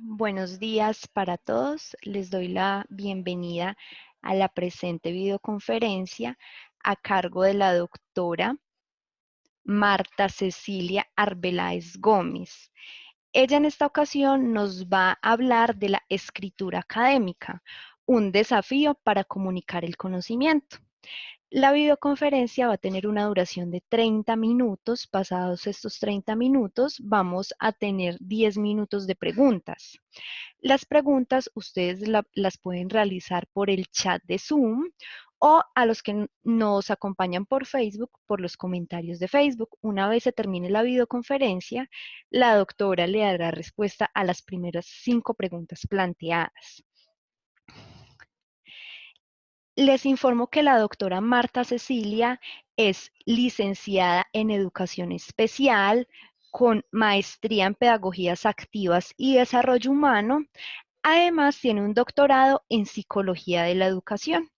Buenos días para todos. Les doy la bienvenida a la presente videoconferencia a cargo de la doctora Marta Cecilia Arbeláez Gómez. Ella en esta ocasión nos va a hablar de la escritura académica, un desafío para comunicar el conocimiento. La videoconferencia va a tener una duración de 30 minutos. Pasados estos 30 minutos, vamos a tener 10 minutos de preguntas. Las preguntas ustedes las pueden realizar por el chat de Zoom o a los que nos acompañan por Facebook, por los comentarios de Facebook. Una vez se termine la videoconferencia, la doctora le dará respuesta a las primeras 5 preguntas planteadas. Les informo que la doctora Marta Cecilia es licenciada en Educación Especial, con maestría en Pedagogías Activas y Desarrollo Humano. Además, tiene un doctorado en Psicología de la Educación.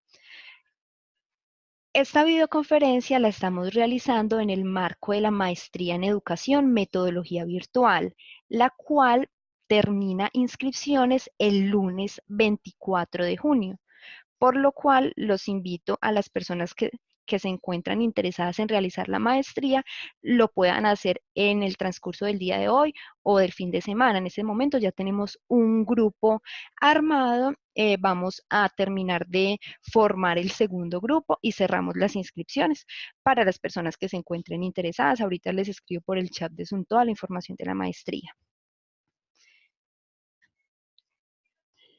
Esta videoconferencia la estamos realizando en el marco de la Maestría en Educación, Metodología Virtual, la cual termina inscripciones el lunes 24 de junio. Por lo cual los invito a las personas que se encuentran interesadas en realizar la maestría, lo puedan hacer en el transcurso del día de hoy o del fin de semana. En ese momento ya tenemos un grupo armado, vamos a terminar de formar el segundo grupo y cerramos las inscripciones para las personas que se encuentren interesadas. Ahorita les escribo por el chat de Zoom toda la información de la maestría.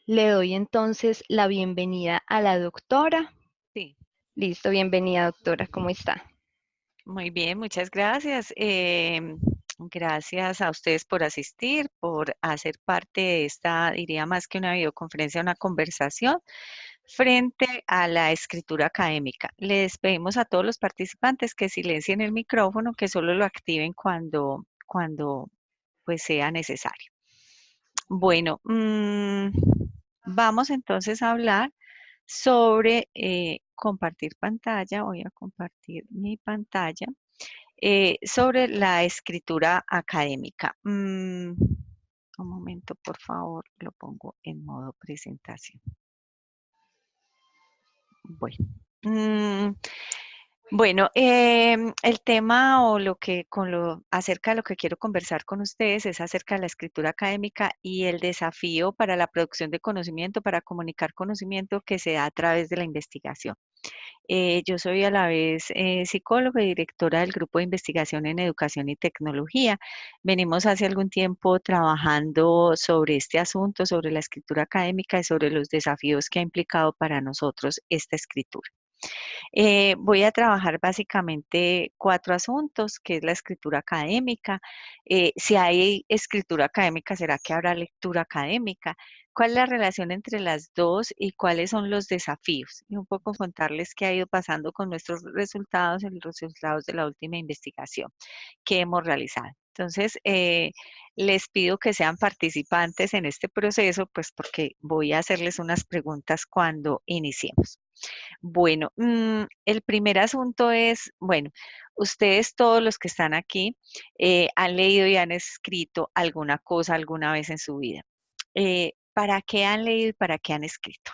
Le doy entonces la bienvenida a la doctora. Sí, Listo, bienvenida doctora, ¿cómo está? muy bien, muchas gracias. Gracias a ustedes por asistir, por hacer parte de esta, diría más que una videoconferencia, una conversación frente a la escritura académica. Les pedimos a todos los participantes que silencien el micrófono, que solo lo activen cuando pues sea necesario. Bueno, vamos entonces a hablar sobre compartir pantalla. Voy a compartir mi pantalla sobre la escritura académica. Un momento, por favor, lo pongo en modo presentación. Bueno. Mm, bueno, el tema o lo que acerca de lo que quiero conversar con ustedes es acerca de la escritura académica y el desafío para la producción de conocimiento, para comunicar conocimiento que se da a través de la investigación. Yo soy a la vez psicóloga y directora del Grupo de Investigación en Educación y Tecnología. Venimos hace algún tiempo trabajando sobre este asunto, sobre la escritura académica y sobre los desafíos que ha implicado para nosotros esta escritura. Voy a trabajar básicamente 4 asuntos, que es la escritura académica. Si hay escritura académica, ¿será que habrá lectura académica? ¿Cuál es la relación entre las dos y cuáles son los desafíos? Y un poco contarles qué ha ido pasando con nuestros resultados, en los resultados de la última investigación que hemos realizado. Entonces, les pido que sean participantes en este proceso, pues porque voy a hacerles unas preguntas cuando iniciemos. Bueno, el primer asunto es, bueno, ustedes todos los que están aquí han leído y han escrito alguna cosa alguna vez en su vida. ¿Para qué han leído y para qué han escrito?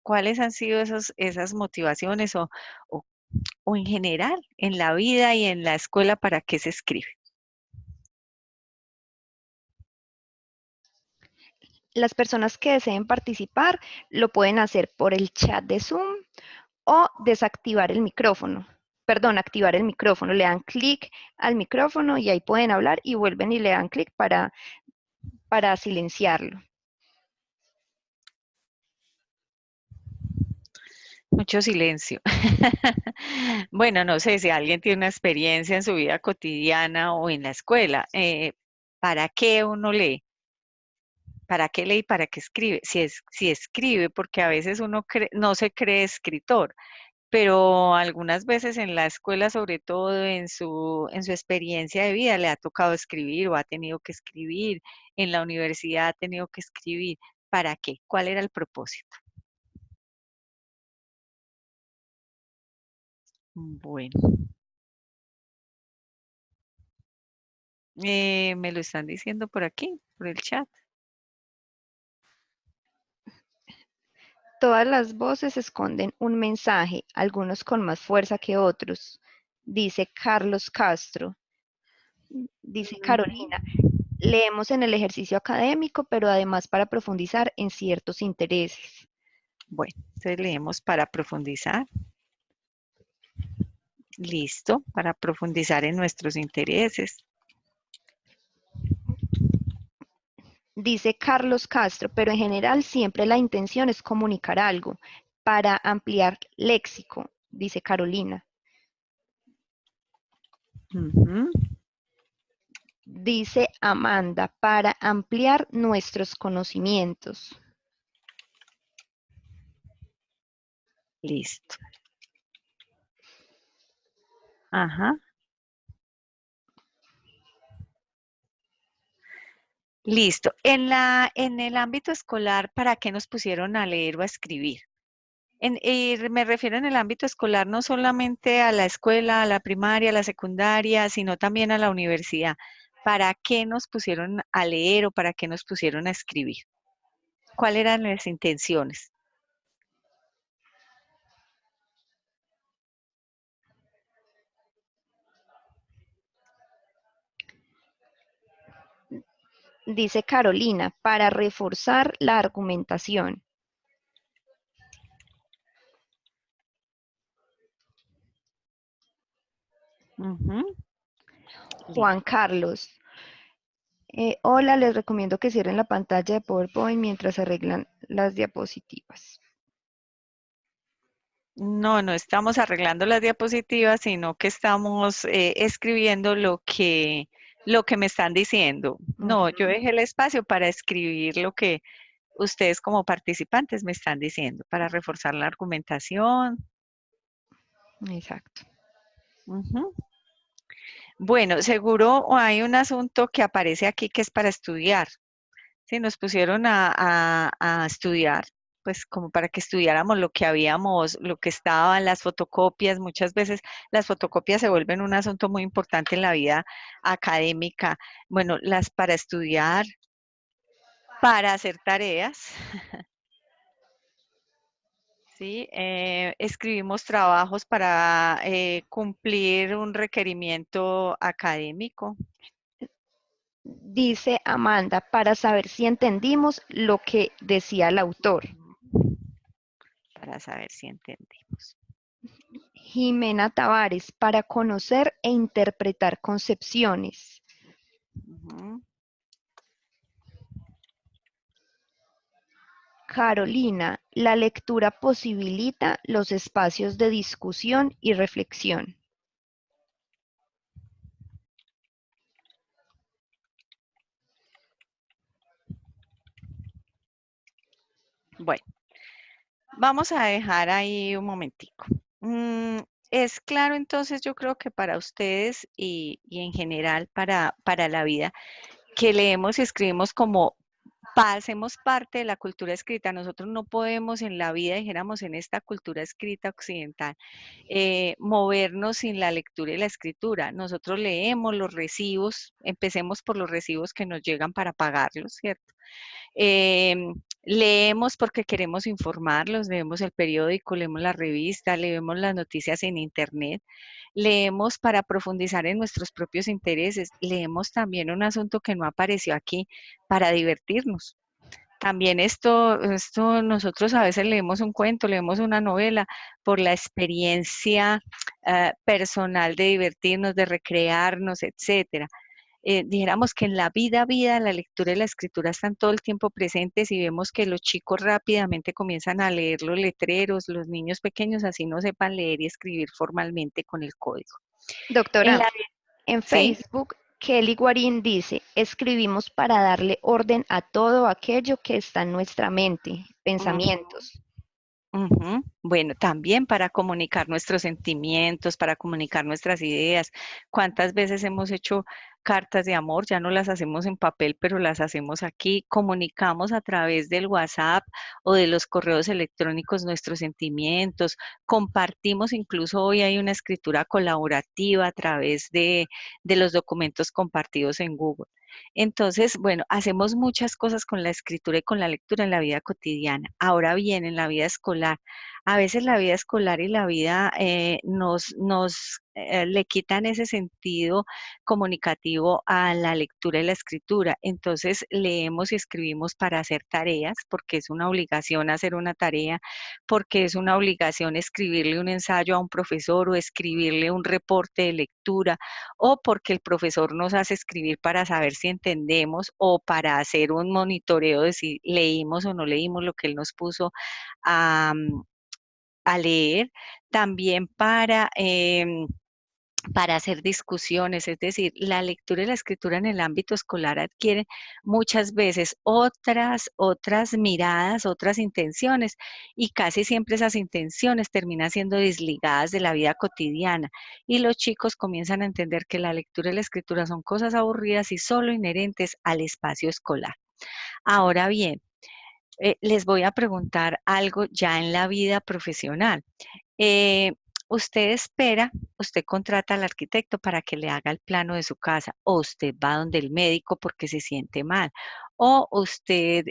¿Cuáles han sido esas motivaciones o, o en general en la vida y en la escuela para qué se escribe? Las personas que deseen participar lo pueden hacer por el chat de Zoom o desactivar el micrófono. Perdón, activar el micrófono. Le dan clic al micrófono y ahí pueden hablar y vuelven y le dan clic para silenciarlo. Mucho silencio. Bueno, no sé si alguien tiene una experiencia en su vida cotidiana o en la escuela. ¿Para qué uno lee? ¿Para qué lee y para qué escribe? Si escribe, porque a veces uno no se cree escritor, pero algunas veces en la escuela, sobre todo en su experiencia de vida, le ha tocado escribir o ha tenido que escribir. En la universidad ha tenido que escribir. ¿Para qué? ¿Cuál era el propósito? Bueno. Me lo están diciendo por aquí, por el chat. Todas las voces esconden un mensaje, algunos con más fuerza que otros, dice Carlos Castro. Dice Ujú. Carolina, leemos en el ejercicio académico, pero además para profundizar en ciertos intereses. Bueno, entonces leemos para profundizar. Listo, para profundizar en nuestros intereses. Dice Carlos Castro, pero en general siempre la intención es comunicar algo para ampliar léxico, dice Carolina. Ujú. Dice Amanda, para ampliar nuestros conocimientos. Listo. Ajá. Listo. En el ámbito escolar, ¿para qué nos pusieron a leer o a escribir? Y me refiero en el ámbito escolar no solamente a la escuela, a la primaria, a la secundaria, sino también a la universidad. ¿Para qué nos pusieron a leer o para qué nos pusieron a escribir? ¿Cuáles eran las intenciones? Dice Carolina, para reforzar la argumentación. Ujú. Juan Carlos, hola, les recomiendo que cierren la pantalla de PowerPoint mientras arreglan las diapositivas. No, no estamos arreglando las diapositivas, sino que estamos escribiendo lo que me están diciendo. No, yo Ujú, dejé el espacio para escribir lo que ustedes como participantes me están diciendo, para reforzar la argumentación. exacto. Ujú. Bueno, seguro hay un asunto que aparece aquí que es para estudiar. Sí, nos pusieron a estudiar, pues como para que estudiáramos lo que habíamos, lo que estaban las fotocopias. Muchas veces las fotocopias se vuelven un asunto muy importante en la vida académica. Bueno, las para estudiar, para hacer tareas, ¿sí? Escribimos trabajos para cumplir un requerimiento académico. Dice Amanda, para saber si entendimos lo que decía el autor. Ujú. Para saber si entendimos. Jimena Tavares, para conocer e interpretar concepciones. Ujú. Carolina, la lectura posibilita los espacios de discusión y reflexión. Bueno. Vamos a dejar ahí un momentico. Es claro, entonces yo creo que para ustedes y en general para la vida, que leemos y escribimos como hacemos parte de la cultura escrita. Nosotros no podemos en la vida, dijéramos, en esta cultura escrita occidental, movernos sin la lectura y la escritura. Nosotros leemos los recibos, empecemos por los recibos que nos llegan para pagarlos, ¿cierto? Leemos porque queremos informarlos, leemos el periódico, leemos la revista, leemos las noticias en internet, leemos para profundizar en nuestros propios intereses, leemos también un asunto que no apareció aquí para divertirnos. También esto nosotros a veces leemos un cuento, leemos una novela por la experiencia personal de divertirnos, de recrearnos, etcétera. Dijéramos que en la vida, la lectura y la escritura están todo el tiempo presentes y vemos que los chicos rápidamente comienzan a leer los letreros, los niños pequeños así no sepan leer y escribir formalmente con el código. En Doctora, la, en sí. Facebook, Kelly Guarín dice, escribimos para darle orden a todo aquello que está en nuestra mente, Ujú. pensamientos. Ujú. Bueno, también para comunicar nuestros sentimientos, para comunicar nuestras ideas. ¿Cuántas veces hemos hecho cartas de amor? Ya no las hacemos en papel, pero las hacemos aquí. Comunicamos a través del WhatsApp o de los correos electrónicos nuestros sentimientos. Compartimos, incluso hoy hay una escritura colaborativa a través de los documentos compartidos en Google. Entonces, bueno, hacemos muchas cosas con la escritura y con la lectura en la vida cotidiana. Ahora bien, en la vida escolar, a veces la vida escolar y la vida le quitan ese sentido comunicativo a la lectura y la escritura. Entonces, leemos y escribimos para hacer tareas, porque es una obligación hacer una tarea, porque es una obligación escribirle un ensayo a un profesor o escribirle un reporte de lectura, o porque el profesor nos hace escribir para saber si entendemos o para hacer un monitoreo de si leímos o no leímos lo que él nos puso a, a leer, también para hacer discusiones, es decir, la lectura y la escritura en el ámbito escolar adquieren muchas veces otras miradas, otras intenciones, y casi siempre esas intenciones terminan siendo desligadas de la vida cotidiana, y los chicos comienzan a entender que la lectura y la escritura son cosas aburridas y solo inherentes al espacio escolar. Ahora bien, les voy a preguntar algo ya en la vida profesional. Eh, usted espera, usted contrata al arquitecto para que le haga el plano de su casa, o usted va donde el médico porque se siente mal, o usted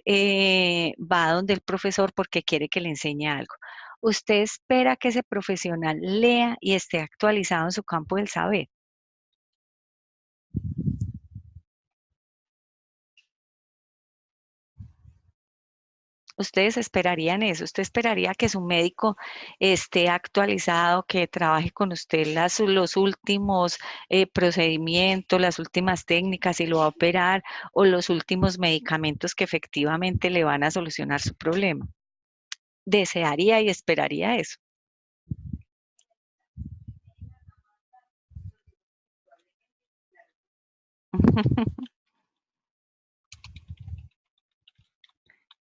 va donde el profesor porque quiere que le enseñe algo. Usted espera que ese profesional lea y esté actualizado en su campo del saber. Ustedes esperarían eso, usted esperaría que su médico esté actualizado, que trabaje con usted los últimos procedimientos, las últimas técnicas, si lo va a operar, o los últimos medicamentos que efectivamente le van a solucionar su problema. Desearía y esperaría eso.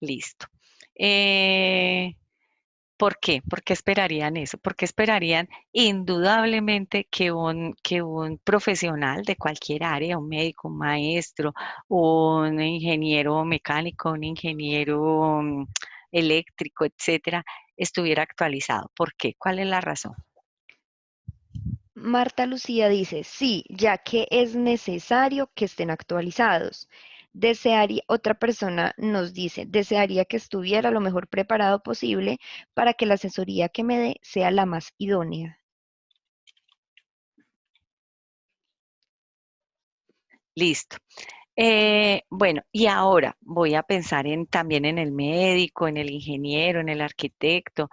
Listo. Eh, ¿Por qué? ¿Por qué esperarían eso? Porque esperarían indudablemente que un profesional de cualquier área, un médico, un maestro, un ingeniero mecánico, un ingeniero eléctrico, etcétera, estuviera actualizado? ¿Por qué? ¿Cuál es la razón? Marta Lucía dice, sí, ya que es necesario que estén actualizados. Otra persona nos dice, desearía que estuviera lo mejor preparado posible para que la asesoría que me dé sea la más idónea. Listo. Bueno, y ahora voy a pensar también en el médico, en el ingeniero, en el arquitecto.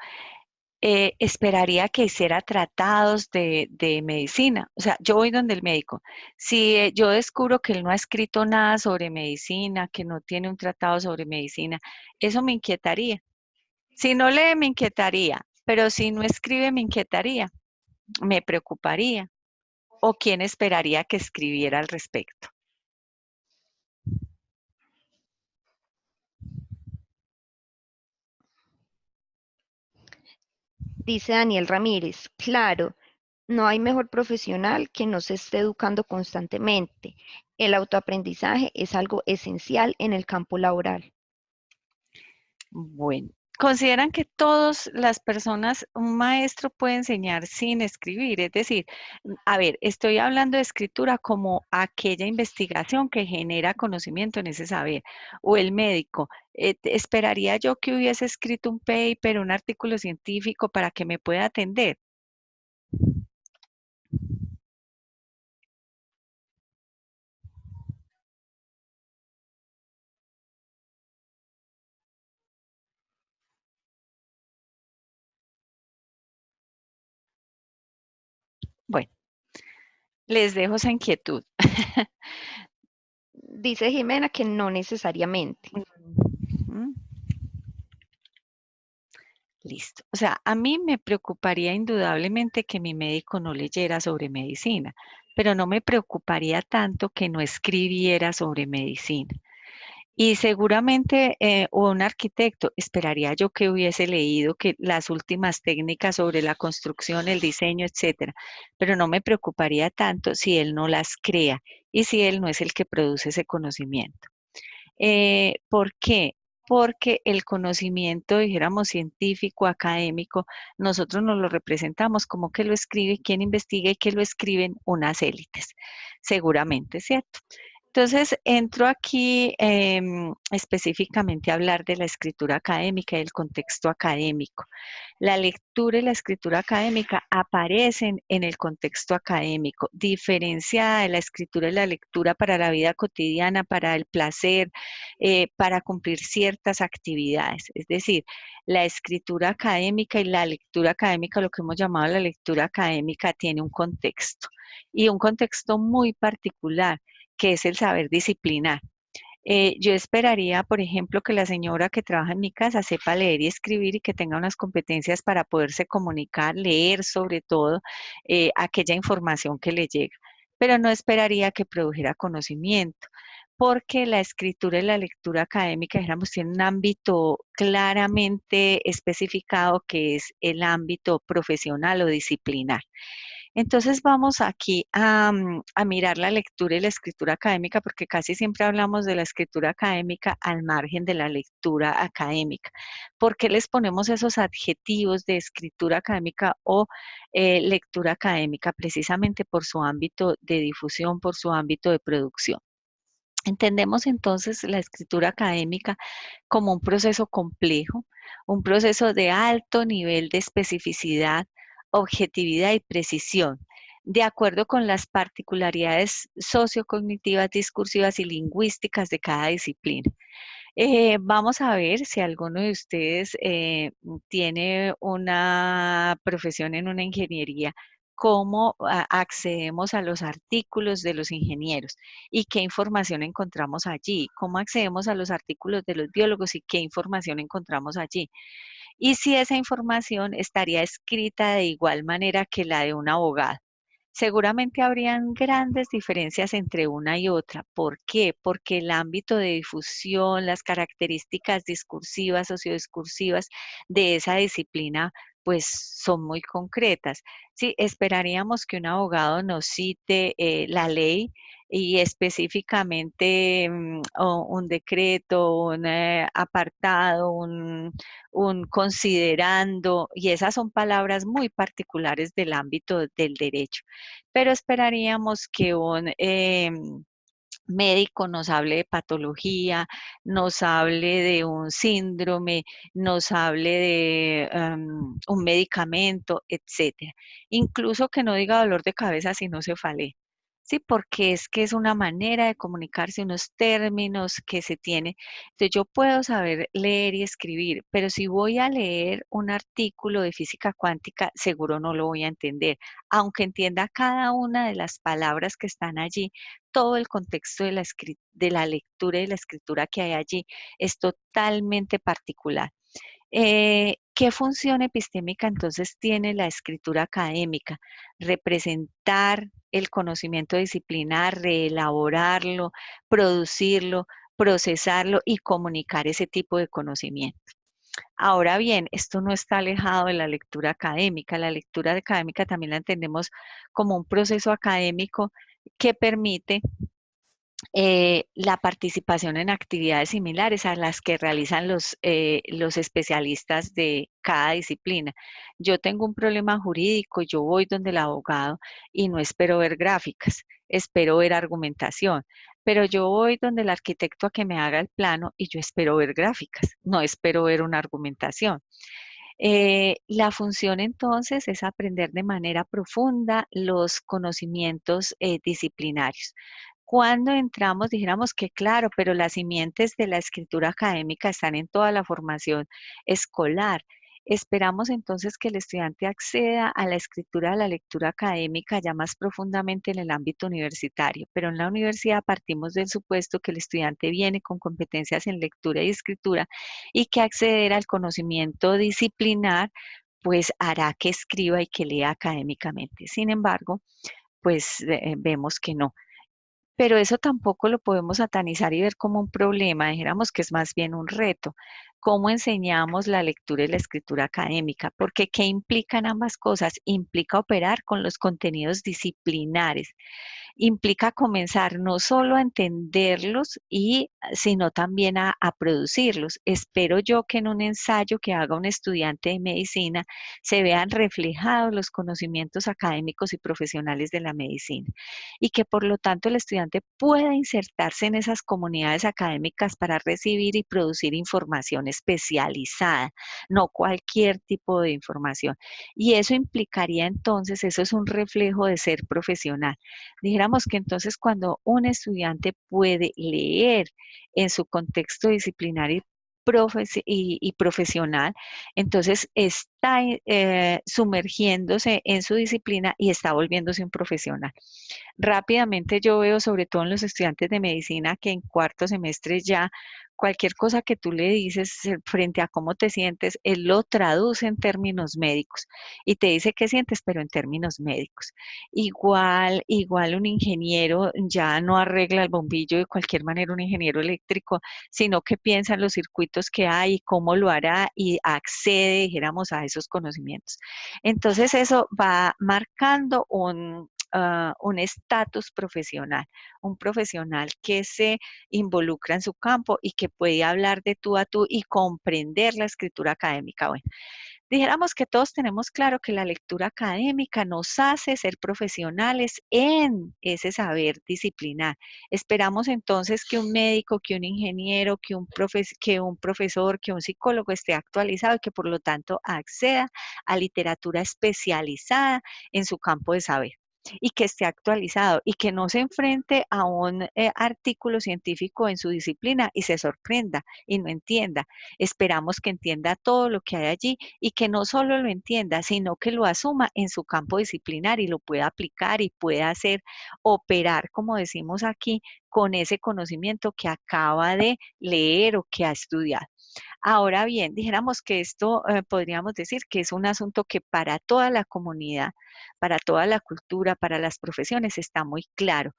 Esperaría que hiciera tratados de medicina. O sea, yo voy donde el médico. Si yo descubro que él no ha escrito nada sobre medicina, que no tiene un tratado sobre medicina, eso me inquietaría. Si no lee, me inquietaría, pero si no escribe, me inquietaría, me preocuparía. ¿O quién esperaría que escribiera al respecto? Dice Daniel Ramírez, claro, no hay mejor profesional que no se esté educando constantemente. El autoaprendizaje es algo esencial en el campo laboral. Bueno, consideran que todas las personas, un maestro puede enseñar sin escribir, es decir, a ver, estoy hablando de escritura como aquella investigación que genera conocimiento en ese saber, o el médico. Esperaría yo que hubiese escrito un paper, un artículo científico para que me pueda atender. Bueno, les dejo esa inquietud. Dice Jimena que no necesariamente. Mm, listo. O sea, a mí me preocuparía indudablemente que mi médico no leyera sobre medicina, pero no me preocuparía tanto que no escribiera sobre medicina. Y seguramente un arquitecto, esperaría yo que hubiese leído que las últimas técnicas sobre la construcción, el diseño, etcétera, pero no me preocuparía tanto si él no las crea y si él no es el que produce ese conocimiento. ¿Por qué? Porque el conocimiento, dijéramos, científico, académico, nosotros nos lo representamos como que lo escribe quien investiga y que lo escriben unas élites, seguramente, ¿cierto? Entonces, entro aquí específicamente a hablar de la escritura académica y el contexto académico. La lectura y la escritura académica aparecen en el contexto académico, diferenciada de la escritura y la lectura para la vida cotidiana, para el placer, para cumplir ciertas actividades. Es decir, la escritura académica y la lectura académica, lo que hemos llamado la lectura académica, tiene un contexto y un contexto muy particular que es el saber disciplinar. Yo esperaría, por ejemplo, que la señora que trabaja en mi casa sepa leer y escribir y que tenga unas competencias para poderse comunicar, leer sobre todo aquella información que le llega, pero no esperaría que produjera conocimiento, porque la escritura y la lectura académica, digamos, tienen un ámbito claramente especificado que es el ámbito profesional o disciplinar. Entonces vamos aquí a mirar la lectura y la escritura académica, porque casi siempre hablamos de la escritura académica al margen de la lectura académica. ¿Por qué les ponemos esos adjetivos de escritura académica o lectura académica? Precisamente por su ámbito de difusión, por su ámbito de producción. Entendemos entonces la escritura académica como un proceso complejo, un proceso de alto nivel de especificidad, objetividad y precisión, de acuerdo con las particularidades sociocognitivas, discursivas y lingüísticas de cada disciplina. Vamos a ver si alguno de ustedes tiene una profesión en una ingeniería, cómo accedemos a los artículos de los ingenieros y qué información encontramos allí, cómo accedemos a los artículos de los biólogos y qué información encontramos allí. Y si esa información estaría escrita de igual manera que la de un abogado. Seguramente habrían grandes diferencias entre una y otra. ¿Por qué? Porque el ámbito de difusión, las características discursivas, sociodiscursivas de esa disciplina, pues son muy concretas. Sí, esperaríamos que un abogado nos cite la ley y específicamente un decreto, un apartado, un considerando, y esas son palabras muy particulares del ámbito del derecho, pero esperaríamos que un médico nos hable de patología, nos hable de un síndrome, nos hable de un medicamento, etcétera. Incluso que no diga dolor de cabeza sino cefalea. Sí, porque es que es una manera de comunicarse, unos términos que se tiene. Entonces yo puedo saber leer y escribir, pero si voy a leer un artículo de física cuántica, seguro no lo voy a entender, aunque entienda cada una de las palabras que están allí, todo el contexto de de la lectura y la escritura que hay allí es totalmente particular. ¿Qué función epistémica entonces tiene la escritura académica? Representar el conocimiento disciplinar, reelaborarlo, producirlo, procesarlo y comunicar ese tipo de conocimiento. Ahora bien, esto no está alejado de la lectura académica. La lectura académica también la entendemos como un proceso académico que permite la participación en actividades similares a las que realizan los especialistas de cada disciplina. Yo tengo un problema jurídico, yo voy donde el abogado y no espero ver gráficas, espero ver argumentación, pero yo voy donde el arquitecto a que me haga el plano y yo espero ver gráficas, no espero ver una argumentación. La función entonces es aprender de manera profunda los conocimientos disciplinarios. Cuando entramos, dijéramos que claro, pero las simientes de la escritura académica están en toda la formación escolar. Esperamos entonces que el estudiante acceda a la escritura, a la lectura académica ya más profundamente en el ámbito universitario, pero en la universidad partimos del supuesto que el estudiante viene con competencias en lectura y escritura y que acceder al conocimiento disciplinar pues hará que escriba y que lea académicamente. Sin embargo, pues vemos que no. Pero eso tampoco lo podemos satanizar y ver como un problema, dijéramos que es más bien un reto, cómo enseñamos la lectura y la escritura académica, porque ¿qué implican ambas cosas? Implica operar con los contenidos disciplinares, implica comenzar no solo a entenderlos sino también a producirlos. Espero yo que en un ensayo que haga un estudiante de medicina se vean reflejados los conocimientos académicos y profesionales de la medicina y que por lo tanto el estudiante pueda insertarse en esas comunidades académicas para recibir y producir información especializada, no cualquier tipo de información. Y eso implicaría entonces, eso es un reflejo de ser profesional. Dijéramos que entonces cuando un estudiante puede leer en su contexto disciplinario y profesional, entonces está sumergiéndose en su disciplina y está volviéndose un profesional. Rápidamente yo veo, sobre todo en los estudiantes de medicina, que en cuarto semestre ya cualquier cosa que tú le dices frente a cómo te sientes, él lo traduce en términos médicos y te dice qué sientes, pero en términos médicos. Igual un ingeniero ya no arregla el bombillo de cualquier manera, un ingeniero eléctrico, sino que piensa en los circuitos que hay y cómo lo hará y accede, dijéramos, a esos conocimientos. Entonces eso va marcando un estatus profesional, un profesional que se involucra en su campo y que puede hablar de tú a tú y comprender la escritura académica. Bueno, dijéramos que todos tenemos claro que la lectura académica nos hace ser profesionales en ese saber disciplinar. Esperamos entonces que un médico, que un ingeniero, que un profesor, que un psicólogo esté actualizado y que por lo tanto acceda a literatura especializada en su campo de saber y que esté actualizado y que no se enfrente a un artículo científico en su disciplina y se sorprenda y no entienda. Esperamos que entienda todo lo que hay allí y que no solo lo entienda, sino que lo asuma en su campo disciplinar y lo pueda aplicar y pueda hacer operar, como decimos aquí, con ese conocimiento que acaba de leer o que ha estudiado. Ahora bien, dijéramos que esto podríamos decir que es un asunto que para toda la comunidad, para toda la cultura, para las profesiones está muy claro.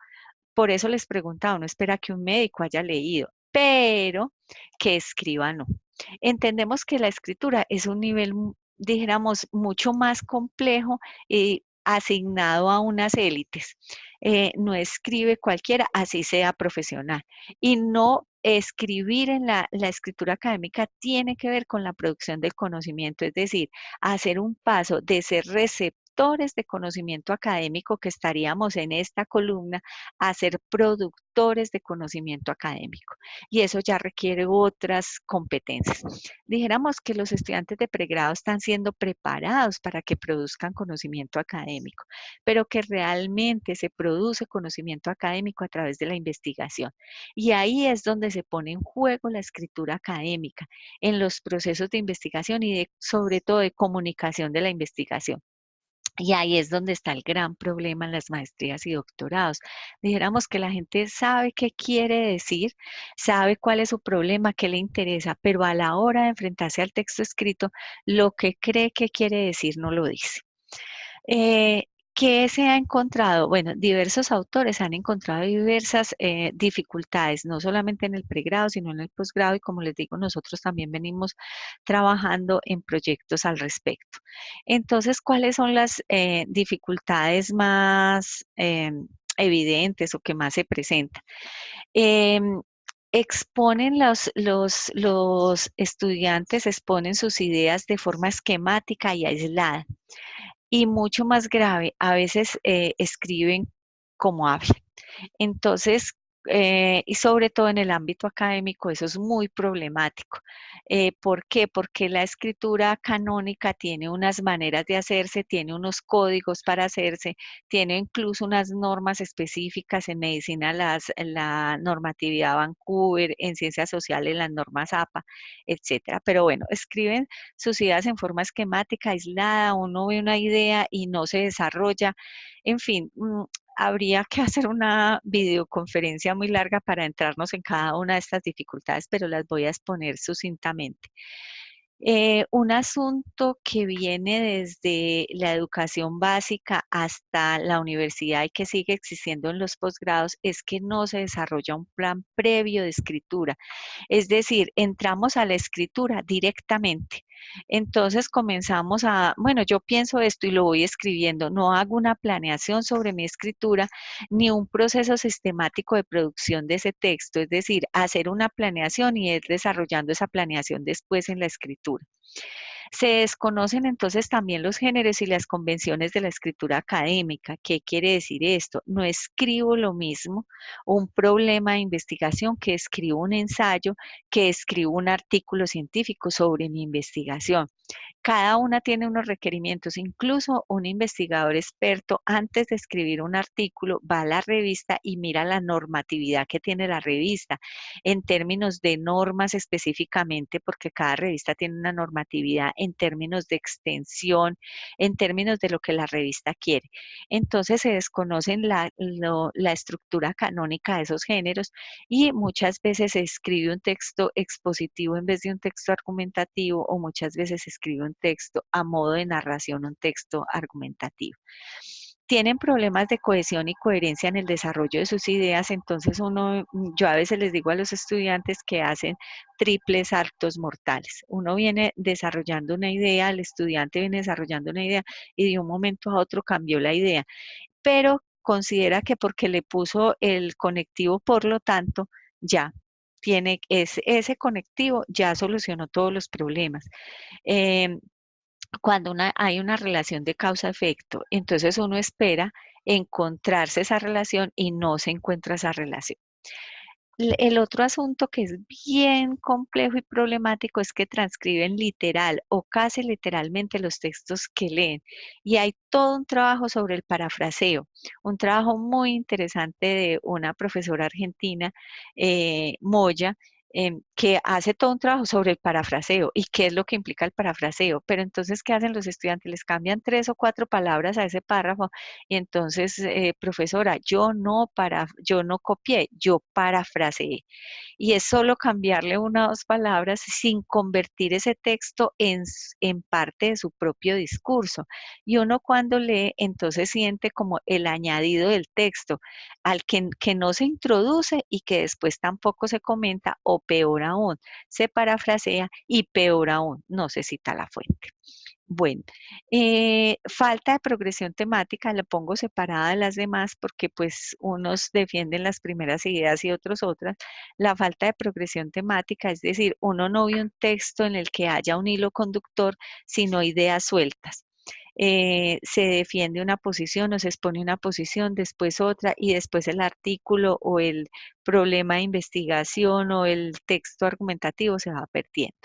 Por eso les preguntaba, uno espera que un médico haya leído, pero que escriba no. Entendemos que la escritura es un nivel, dijéramos, mucho más complejo y asignado a unas élites. No escribe cualquiera, así sea profesional. Y no escribir en la escritura académica tiene que ver con la producción del conocimiento, es decir, hacer un paso de ser receptores de conocimiento académico que estaríamos en esta columna a ser productores de conocimiento académico. Y eso ya requiere otras competencias. Dijéramos que los estudiantes de pregrado están siendo preparados para que produzcan conocimiento académico, pero que realmente se produce conocimiento académico a través de la investigación. Y ahí es donde se pone en juego la escritura académica, en los procesos de investigación y sobre todo de comunicación de la investigación. Y ahí es donde está el gran problema en las maestrías y doctorados. Dijéramos que la gente sabe qué quiere decir, sabe cuál es su problema, qué le interesa, pero a la hora de enfrentarse al texto escrito, lo que cree que quiere decir no lo dice. Eh, ¿Qué se ha encontrado? Bueno, diversos autores han encontrado diversas dificultades, no solamente en el pregrado, sino en el posgrado, y como les digo, nosotros también venimos trabajando en proyectos al respecto. Entonces, ¿cuáles son las dificultades más evidentes o que más se presentan? Em, Exponen los estudiantes, exponen sus ideas de forma esquemática y aislada. Y mucho más grave, a veces escriben como hablan. Entonces, y sobre todo en el ámbito académico, eso es muy problemático. ¿Por qué? Porque la escritura canónica tiene unas maneras de hacerse, tiene unos códigos para hacerse, tiene incluso unas normas específicas en medicina, la normatividad Vancouver, en ciencias sociales, las normas APA, etcétera. Pero bueno, escriben sus ideas en forma esquemática, aislada, uno ve una idea y no se desarrolla. En fin, habría que hacer una videoconferencia muy larga para entrarnos en cada una de estas dificultades, pero las voy a exponer sucintamente. Un asunto que viene desde la educación básica hasta la universidad y que sigue existiendo en los posgrados es que no se desarrolla un plan previo de escritura. Es decir, entramos a la escritura directamente. Entonces comenzamos bueno, yo pienso esto y lo voy escribiendo. No hago una planeación sobre mi escritura ni un proceso sistemático de producción de ese texto. Es decir, hacer una planeación y ir desarrollando esa planeación después en la escritura. Se desconocen entonces también los géneros y las convenciones de la escritura académica. ¿Qué quiere decir esto? No escribo lo mismo un problema de investigación que escribo un ensayo, que escribo un artículo científico sobre mi investigación. Cada una tiene unos requerimientos. Incluso un investigador experto, antes de escribir un artículo, va a la revista y mira la normatividad que tiene la revista en términos de normas específicamente, porque cada revista tiene una normatividad en términos de extensión, en términos de lo que la revista quiere. Entonces se desconocen la estructura canónica de esos géneros y muchas veces se escribe un texto expositivo en vez de un texto argumentativo, o muchas veces se escribe un texto a modo de narración, un texto argumentativo. Tienen problemas de cohesión y coherencia en el desarrollo de sus ideas, entonces yo a veces les digo a los estudiantes que hacen triples saltos mortales. Uno viene desarrollando una idea, el estudiante viene desarrollando una idea y de un momento a otro cambió la idea, pero considera que porque le puso el conectivo, por lo tanto, ya ese conectivo ya solucionó todos los problemas. Em, Cuando hay una relación de causa-efecto, entonces uno espera encontrarse esa relación y no se encuentra esa relación. El otro asunto que es bien complejo y problemático es que transcriben literal o casi literalmente los textos que leen. Y hay todo un trabajo sobre el parafraseo, un trabajo muy interesante de una profesora argentina, Moya, que hace todo un trabajo sobre el parafraseo y qué es lo que implica el parafraseo. Pero entonces, ¿qué hacen los estudiantes? Les cambian 3 o 4 palabras a ese párrafo y entonces, profesora, yo no copié, yo parafraseé. Y es solo cambiarle 1 o 2 palabras sin convertir ese texto en parte de su propio discurso. Y uno cuando lee, entonces siente como el añadido del texto, que no se introduce y que después tampoco se comenta, o peor aún, se parafrasea y peor aún, no se cita la fuente. Bueno, falta de progresión temática, la pongo separada de las demás porque pues unos defienden las primeras ideas y otros otras. La falta de progresión temática, es decir, uno no ve un texto en el que haya un hilo conductor, sino ideas sueltas. Se defiende una posición o se expone una posición, después otra y después el artículo o el problema de investigación o el texto argumentativo se va perdiendo.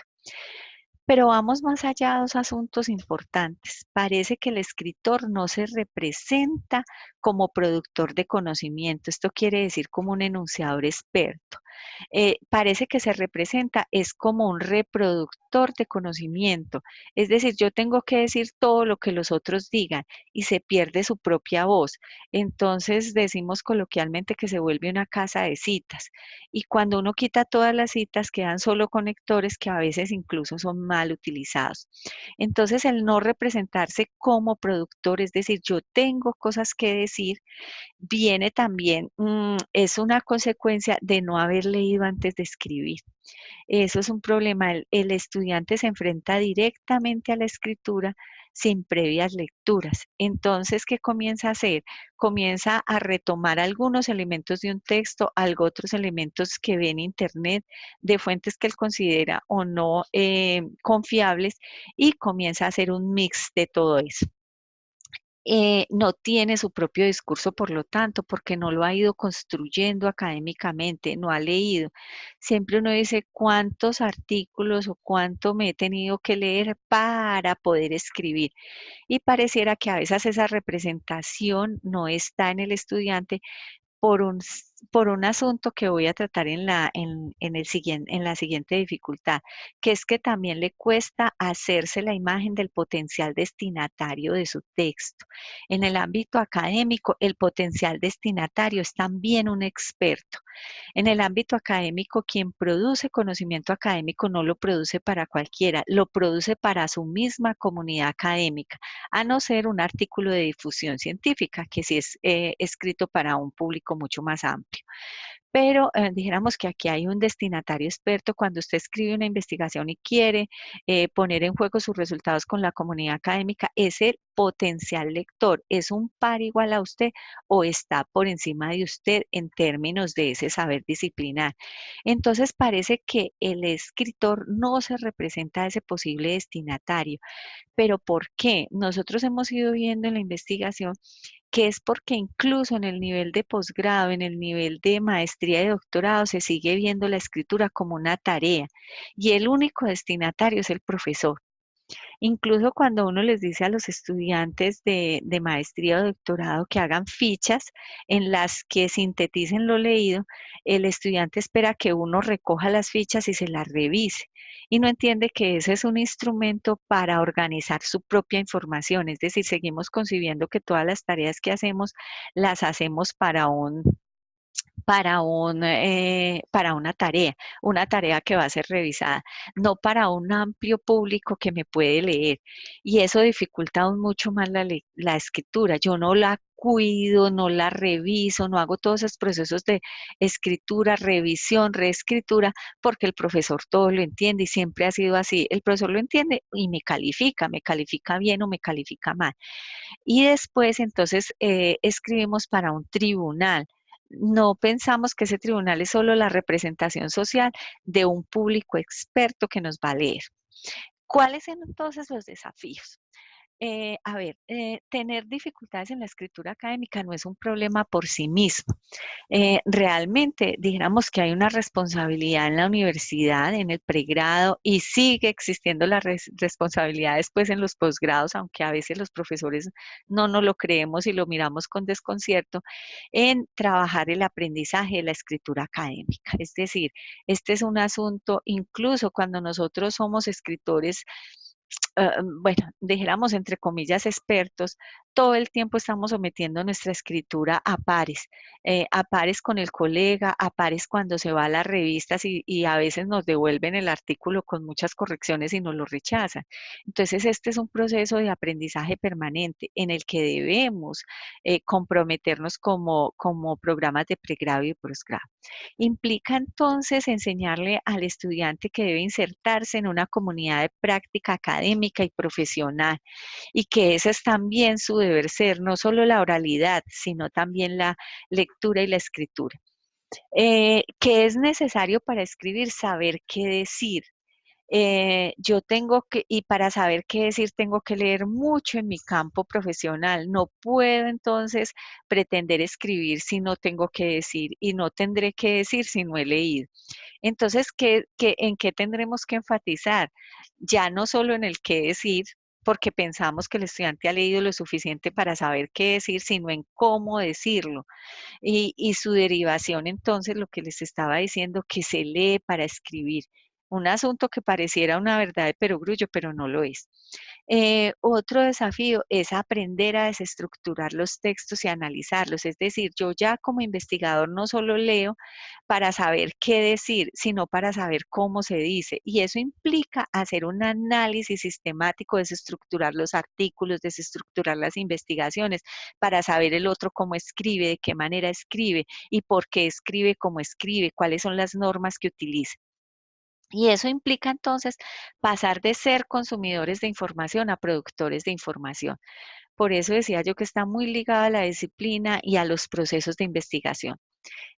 Pero vamos más allá de los asuntos importantes. Parece que el escritor no se representa como productor de conocimiento. Esto quiere decir como un enunciador experto. Parece que se representa es como un reproductor de conocimiento. Es decir, yo tengo que decir todo lo que los otros digan y se pierde su propia voz. Entonces decimos coloquialmente que se vuelve una casa de citas. Y cuando uno quita todas las citas, quedan solo conectores que a veces incluso son mal utilizados. Entonces, el no representarse como productor, es decir, yo tengo cosas que decir, viene también, es una consecuencia de no haber leído antes de escribir. Eso es un problema. El estudiante se enfrenta directamente a la escritura sin previas lecturas. Entonces, ¿qué comienza a hacer? Comienza a retomar algunos elementos de un texto, algo otros elementos que ve en Internet, de fuentes que él considera o no confiables, y comienza a hacer un mix de todo eso. No tiene su propio discurso, por lo tanto, porque no lo ha ido construyendo académicamente, no ha leído. Siempre uno dice cuántos artículos o cuánto me he tenido que leer para poder escribir. Y pareciera que a veces esa representación no está en el estudiante por un asunto que voy a tratar en la siguiente dificultad, que es que también le cuesta hacerse la imagen del potencial destinatario de su texto. En el ámbito académico, el potencial destinatario es también un experto. En el ámbito académico, quien produce conocimiento académico no lo produce para cualquiera, lo produce para su misma comunidad académica, a no ser un artículo de difusión científica, que sí es escrito para un público mucho más amplio. Pero dijéramos que aquí hay un destinatario experto cuando usted escribe una investigación y quiere poner en juego sus resultados con la comunidad académica, es el potencial lector, es un par igual a usted o está por encima de usted en términos de ese saber disciplinar. Entonces parece que el escritor no se representa a ese posible destinatario. ¿Pero por qué? Nosotros hemos ido viendo en la investigación que es porque incluso en el nivel de posgrado, en el nivel de maestría y doctorado, se sigue viendo la escritura como una tarea y el único destinatario es el profesor. Incluso cuando uno les dice a los estudiantes de maestría o doctorado que hagan fichas en las que sinteticen lo leído, el estudiante espera que uno recoja las fichas y se las revise y no entiende que ese es un instrumento para organizar su propia información. Es decir, seguimos concibiendo que todas las tareas que hacemos las hacemos para una tarea que va a ser revisada, no para un amplio público que me puede leer. Y eso dificulta aún mucho más la escritura. Yo no la cuido, no la reviso, no hago todos esos procesos de escritura, revisión, reescritura, porque el profesor todo lo entiende y siempre ha sido así. El profesor lo entiende y me califica bien o me califica mal. Y después entonces escribimos para un tribunal. No pensamos que ese tribunal es solo la representación social de un público experto que nos va a leer. ¿Cuáles son entonces los desafíos? Tener dificultades en la escritura académica no es un problema por sí mismo. Realmente dijéramos que hay una responsabilidad en la universidad, en el pregrado, y sigue existiendo la responsabilidad después en los posgrados, aunque a veces los profesores no nos lo creemos y lo miramos con desconcierto, en trabajar el aprendizaje de la escritura académica. Es decir, este es un asunto, incluso cuando nosotros somos escritores, bueno, dijéramos entre comillas expertos, todo el tiempo estamos sometiendo nuestra escritura a pares con el colega, a pares cuando se va a las revistas y a veces nos devuelven el artículo con muchas correcciones y nos lo rechazan. Entonces, este es un proceso de aprendizaje permanente en el que debemos comprometernos como programas de pregrado y posgrado. Implica entonces enseñarle al estudiante que debe insertarse en una comunidad de práctica académica y profesional y que ese es también su deber ser, no solo la oralidad, sino también la lectura y la escritura. ¿Qué es necesario para escribir? Saber qué decir. Yo tengo que, y para saber qué decir, tengo que leer mucho en mi campo profesional. No puedo entonces pretender escribir si no tengo que decir y no tendré que decir si no he leído. Entonces, ¿en qué tendremos que enfatizar? Ya no solo en el qué decir, porque pensamos que el estudiante ha leído lo suficiente para saber qué decir, sino en cómo decirlo. Y su derivación, entonces, lo que les estaba diciendo, que se lee para escribir. Un asunto que pareciera una verdad de perogrullo, pero no lo es. Otro desafío es aprender a desestructurar los textos y analizarlos. Es decir, yo ya como investigador no solo leo para saber qué decir, sino para saber cómo se dice. Y eso implica hacer un análisis sistemático, desestructurar los artículos, desestructurar las investigaciones, para saber el otro cómo escribe, de qué manera escribe y por qué escribe como escribe, cuáles son las normas que utiliza. Y eso implica entonces pasar de ser consumidores de información a productores de información. Por eso decía yo que está muy ligada a la disciplina y a los procesos de investigación.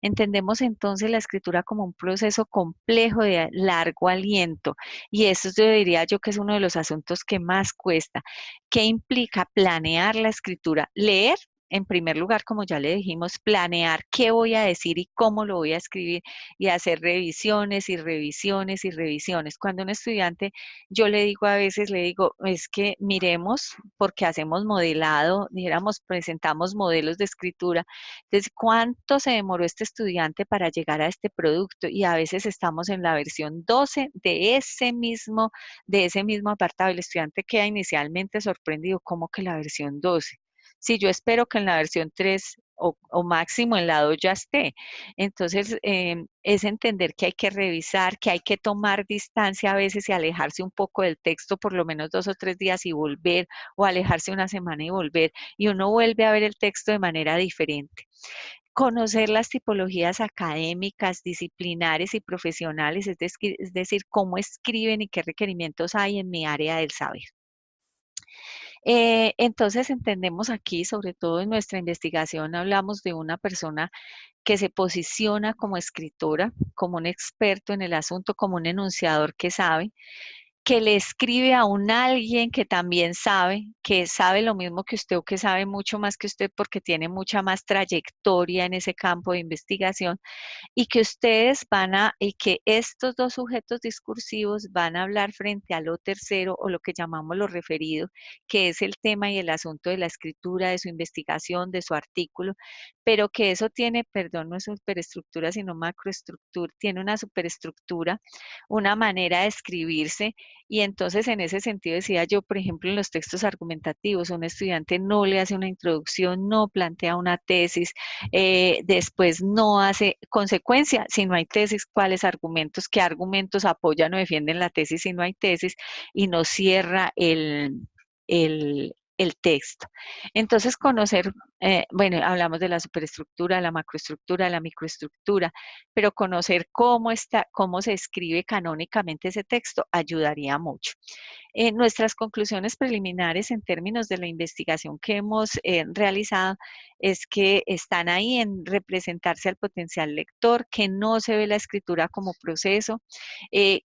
Entendemos entonces la escritura como un proceso complejo de largo aliento y eso yo diría yo que es uno de los asuntos que más cuesta. ¿Qué implica planear la escritura? Leer en primer lugar, como ya le dijimos, planear qué voy a decir y cómo lo voy a escribir y hacer revisiones y revisiones y revisiones. Cuando un estudiante, yo le digo a veces, le digo, es que miremos, porque hacemos modelado, dijéramos, presentamos modelos de escritura. Entonces, ¿cuánto se demoró este estudiante para llegar a este producto? Y a veces estamos en la versión 12 de ese mismo apartado. El estudiante queda inicialmente sorprendido, ¿cómo que la versión 12? Si yo espero que en la versión 3 o máximo en la 2 ya esté. Entonces, es entender que hay que revisar, que hay que tomar distancia a veces y alejarse un poco del texto por lo menos 2 o 3 días y volver, o alejarse una semana y volver, y uno vuelve a ver el texto de manera diferente. Conocer las tipologías académicas, disciplinares y profesionales, es decir, cómo escriben y qué requerimientos hay en mi área del saber. Entonces entendemos aquí, sobre todo en nuestra investigación, hablamos de una persona que se posiciona como escritora, como un experto en el asunto, como un enunciador que le escribe a un alguien que sabe lo mismo que usted o que sabe mucho más que usted porque tiene mucha más trayectoria en ese campo de investigación, y que y que estos dos sujetos discursivos van a hablar frente a lo tercero o lo que llamamos lo referido, que es el tema y el asunto de la escritura, de su investigación, de su artículo, pero que eso tiene, perdón, no es superestructura, sino macroestructura, tiene una superestructura, una manera de escribirse, y entonces en ese sentido decía yo, por ejemplo, en los textos argumentativos, un estudiante no le hace una introducción, no plantea una tesis, después no hace consecuencia, si no hay tesis, cuáles argumentos, qué argumentos apoyan o defienden la tesis si no hay tesis, y no cierra el texto. Entonces, conocer, bueno, hablamos de la superestructura, la macroestructura, la microestructura, pero conocer cómo se escribe canónicamente ese texto ayudaría mucho. Nuestras conclusiones preliminares en términos de la investigación que hemos realizado es que están ahí en representarse al potencial lector, que no se ve la escritura como proceso,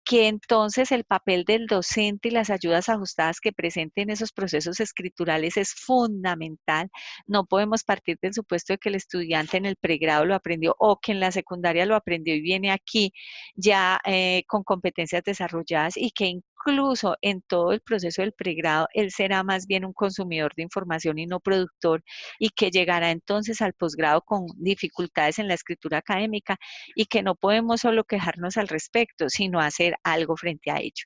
que entonces el papel del docente y las ayudas ajustadas que presenten esos procesos escriturales es fundamental. No podemos partir del supuesto de que el estudiante en el pregrado lo aprendió o que en la secundaria lo aprendió y viene aquí ya con competencias desarrolladas, y que incluso en todo el proceso del pregrado él será más bien un consumidor de información y no productor, y que llegará entonces al posgrado con dificultades en la escritura académica, y que no podemos solo quejarnos al respecto, sino hacer algo frente a ello.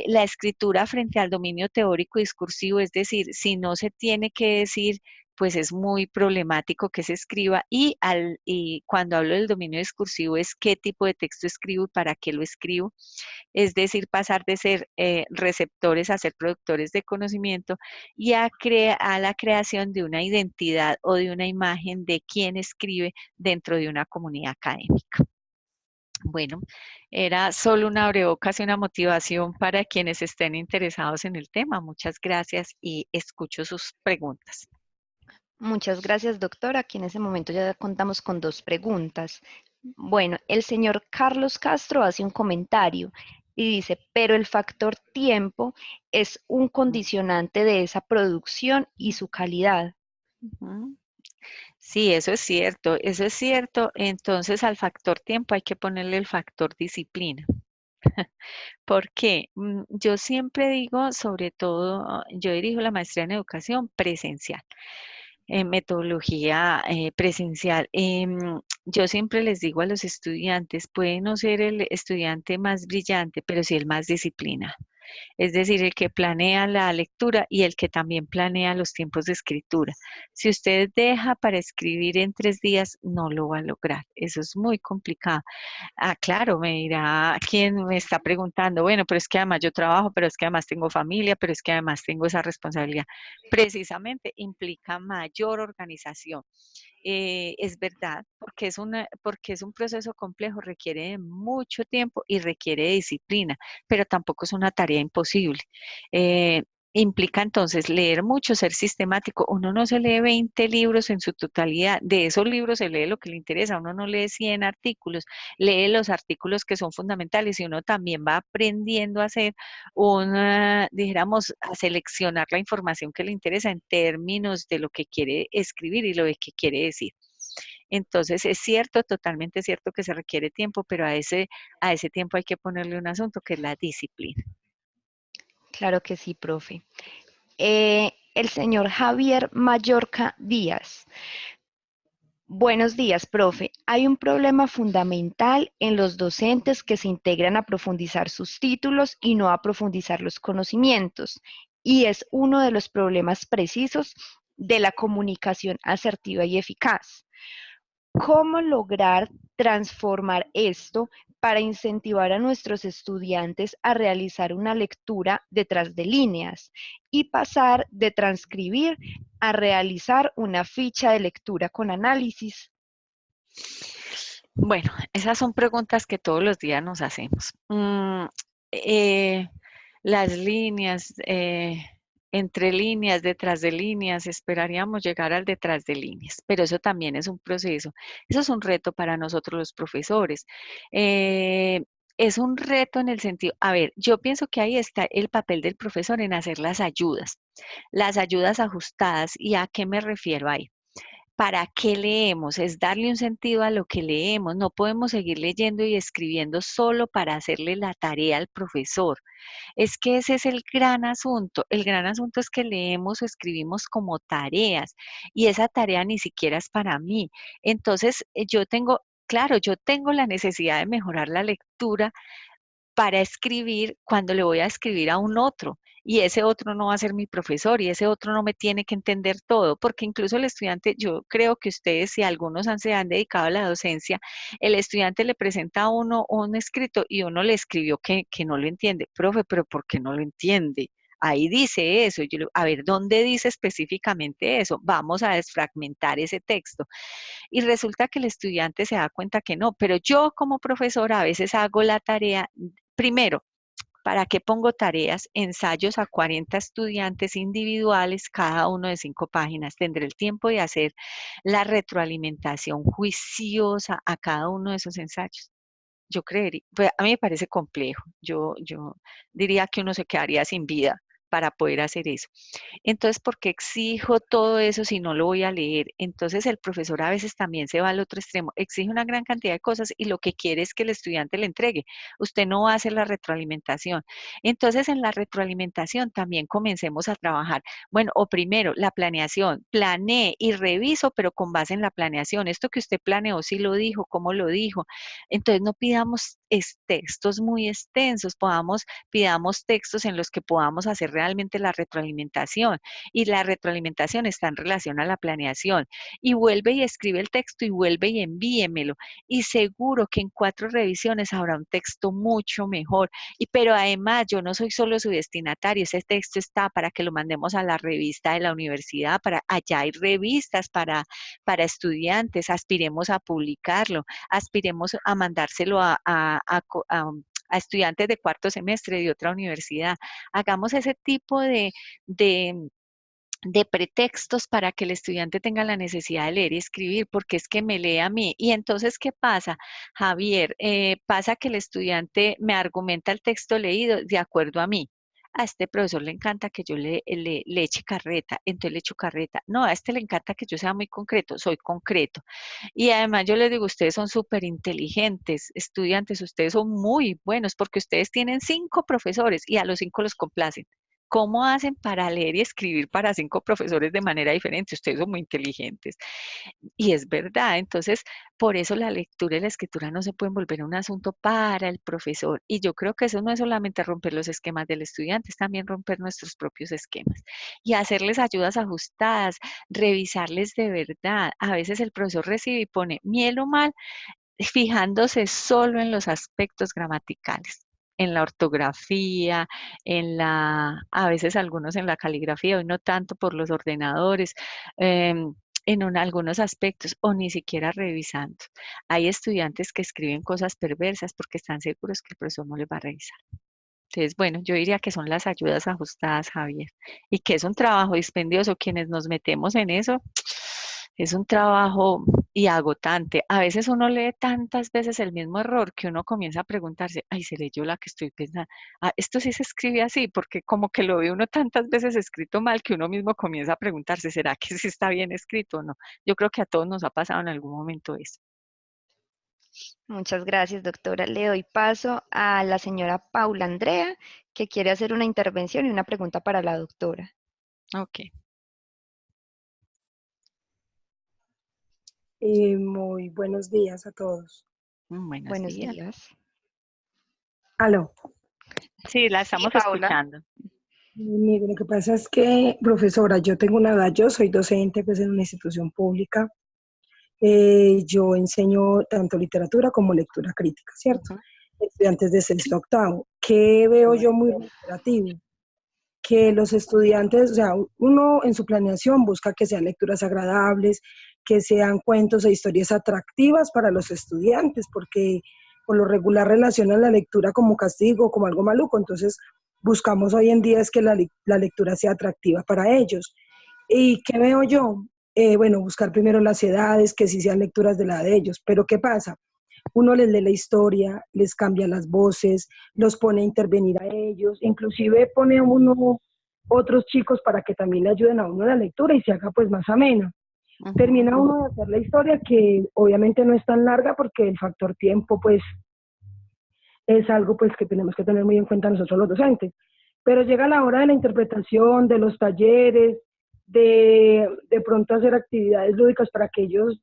La escritura frente al dominio teórico y discursivo, es decir, si no se tiene que decir, pues es muy problemático que se escriba, y cuando hablo del dominio discursivo es qué tipo de texto escribo y para qué lo escribo, es decir, pasar de ser receptores a ser productores de conocimiento, y a la creación de una identidad o de una imagen de quien escribe dentro de una comunidad académica. Bueno, era solo una abrebocas y una motivación para quienes estén interesados en el tema. Muchas gracias y escucho sus preguntas. Muchas gracias, doctora. Aquí en ese momento ya contamos con dos preguntas. Bueno, el señor Carlos Castro hace un comentario y dice, pero el factor tiempo es un condicionante de esa producción y su calidad. Ujú. Sí, eso es cierto, eso es cierto. Entonces al factor tiempo hay que ponerle el factor disciplina. Porque yo siempre digo, sobre todo, yo dirijo la maestría en educación presencial, en metodología presencial. Yo siempre les digo a los estudiantes, puede no ser el estudiante más brillante, pero sí el más disciplinado, es decir, el que planea la lectura y el que también planea los tiempos de escritura. Si usted deja para escribir en 3 días, no lo va a lograr. Eso es muy complicado. Ah, claro, me dirá quien me está preguntando, bueno, pero es que además yo trabajo, pero es que además tengo familia, pero es que además tengo esa responsabilidad. Precisamente implica mayor organización. Es verdad, porque es un proceso complejo, requiere de mucho tiempo y requiere de disciplina, pero tampoco es una tarea imposible. implica entonces leer mucho, ser sistemático. Uno no se lee 20 libros en su totalidad. De esos libros se lee lo que le interesa. Uno no lee 100 artículos, lee los artículos que son fundamentales y uno también va aprendiendo a hacer dijéramos, a seleccionar la información que le interesa en términos de lo que quiere escribir y lo que quiere decir. Entonces, es cierto, totalmente cierto que se requiere tiempo, pero a ese tiempo hay que ponerle un asunto que es la disciplina. Claro que sí, profe. El señor Javier Mallorca Díaz. Buenos días, profe. Hay un problema fundamental en los docentes que se integran a profundizar sus títulos y no a profundizar los conocimientos. Y es uno de los problemas precisos de la comunicación asertiva y eficaz. ¿Cómo lograr transformar esto para incentivar a nuestros estudiantes a realizar una lectura detrás de líneas y pasar de transcribir a realizar una ficha de lectura con análisis? Bueno, esas son preguntas que todos los días nos hacemos. Eh, las líneas, entre líneas, detrás de líneas, esperaríamos llegar al detrás de líneas, pero eso también es un proceso. Eso es un reto para nosotros los profesores. Eh, es un reto en el sentido, a ver, yo pienso que ahí está el papel del profesor en hacer las ayudas ajustadas. ¿Y a qué me refiero ahí? ¿Para qué leemos? Es darle un sentido a lo que leemos. No podemos seguir leyendo y escribiendo solo para hacerle la tarea al profesor. Es que ese es el gran asunto. El gran asunto es que leemos o escribimos como tareas y esa tarea ni siquiera es para mí. Entonces, claro, yo tengo la necesidad de mejorar la lectura para escribir cuando le voy a escribir a un otro. Y ese otro no va a ser mi profesor y ese otro no me tiene que entender todo, porque incluso el estudiante, yo creo que ustedes, si algunos se han dedicado a la docencia, el estudiante le presenta a uno un escrito y uno le escribió que no lo entiende. Profe, pero ¿por qué no lo entiende? Ahí dice eso. A ver, ¿dónde dice específicamente eso? Vamos a desfragmentar ese texto. Y resulta que el estudiante se da cuenta que no, pero yo como profesora a veces hago la tarea. Primero, ¿para qué pongo tareas? Ensayos a 40 estudiantes individuales, cada uno de 5 páginas. Tendré el tiempo de hacer la retroalimentación juiciosa a cada uno de esos ensayos. Yo creería, pues a mí me parece complejo. Yo diría que uno se quedaría sin vida para poder hacer eso. Entonces, ¿por qué exijo todo eso si no lo voy a leer? Entonces, el profesor a veces también se va al otro extremo, exige una gran cantidad de cosas y lo que quiere es que el estudiante le entregue. Usted no va a hacer la retroalimentación. Entonces, en la retroalimentación también comencemos a trabajar. Bueno, o primero, la planeación. Planee y reviso, pero con base en la planeación. Esto que usted planeó, sí lo dijo, cómo lo dijo. Entonces, no pidamos textos muy extensos, pidamos textos en los que podamos hacer realmente la retroalimentación. Y la retroalimentación está en relación a la planeación. Y vuelve y escribe el texto y vuelve y envíemelo. Y seguro que en 4 revisiones habrá un texto mucho mejor. Pero además, yo no soy solo su destinatario, ese texto está para que lo mandemos a la revista de la universidad, allá hay revistas para estudiantes, aspiremos a publicarlo, aspiremos a mandárselo a estudiantes de 4º semestre de otra universidad. Hagamos ese tipo de, de pretextos para que el estudiante tenga la necesidad de leer y escribir, porque es que me lee a mí. Y entonces, ¿qué pasa, Javier? Pasa que el estudiante me argumenta el texto leído de acuerdo a mí. A este profesor le encanta que yo le eche carreta, entonces le echo carreta. No, a este le encanta que yo sea muy concreto, soy concreto. Y además yo les digo, ustedes son súper inteligentes, estudiantes, ustedes son muy buenos porque ustedes tienen 5 profesores y a los 5 los complacen. ¿Cómo hacen para leer y escribir para 5 profesores de manera diferente? Ustedes son muy inteligentes. Y es verdad, entonces, por eso la lectura y la escritura no se pueden volver un asunto para el profesor. Y yo creo que eso no es solamente romper los esquemas del estudiante, es también romper nuestros propios esquemas y hacerles ayudas ajustadas, revisarles de verdad. A veces el profesor recibe y pone miel o mal, fijándose solo en los aspectos gramaticales, en la ortografía, a veces algunos en la caligrafía, hoy no tanto por los ordenadores, algunos aspectos, o ni siquiera revisando. Hay estudiantes que escriben cosas perversas porque están seguros que el profesor no les va a revisar. Entonces, bueno, yo diría que son las ayudas ajustadas, Javier, y que es un trabajo dispendioso. Quienes nos metemos en eso, es un trabajo y agotante. A veces uno lee tantas veces el mismo error que uno comienza a preguntarse, ay, se leyó la que estoy pensando. Ah, esto sí se escribe así, porque como que lo ve uno tantas veces escrito mal que uno mismo comienza a preguntarse, ¿será que sí está bien escrito o no? Yo creo que a todos nos ha pasado en algún momento eso. Muchas gracias, doctora. Le doy paso a la señora Paula Andrea, que quiere hacer una intervención y una pregunta para la doctora. Ok, Muy buenos días a todos. buenos Buenos días. días. Aló. Sí, la Sí, estamos Paula. escuchando. Mire, lo que pasa es que, profesora, yo tengo una edad, yo soy docente pues, en una institución pública. Yo enseño tanto literatura como lectura crítica, ¿cierto? Ujú, Estudiantes de sexto a octavo. ¿Qué veo yo muy reiterativo? Que los estudiantes, o sea, uno en su planeación busca que sean lecturas agradables, que sean cuentos e historias atractivas para los estudiantes, porque por lo regular relacionan la lectura como castigo, como algo maluco, entonces buscamos hoy en día es que la lectura sea atractiva para ellos. ¿Y qué veo yo? Bueno, buscar primero las edades, que sí sean lecturas de la edad de ellos, pero ¿qué pasa? Uno les lee la historia, les cambia las voces, los pone a intervenir a ellos, inclusive pone a uno otros chicos para que también le ayuden a uno en la lectura y se haga pues más amena. ujú, Termina uno de hacer la historia que obviamente no es tan larga porque el factor tiempo pues es algo pues que tenemos que tener muy en cuenta nosotros los docentes. Pero llega la hora de la interpretación, de los talleres, de pronto hacer actividades lúdicas para que ellos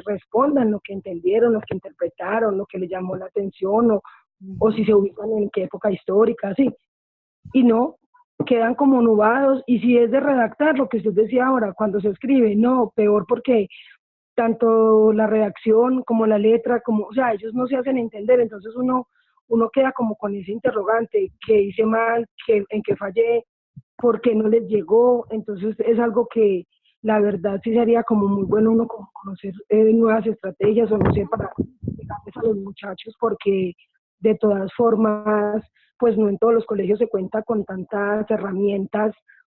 respondan lo que entendieron, lo que interpretaron, lo que les llamó la atención o si ujú. se ubican en qué época histórica, así. Y no, quedan como nubados y si es de redactar, lo que usted decía ahora, cuando se escribe, no, peor porque tanto la redacción como la letra, como, o sea, ellos no se hacen entender, entonces uno queda como con ese interrogante, que hice mal, que, en qué fallé, por qué no les llegó, entonces es algo que la verdad sí sería como muy bueno uno como conocer nuevas estrategias o no sé, para llegarles a los muchachos, porque de todas formas, pues no en todos los colegios se cuenta con tantas herramientas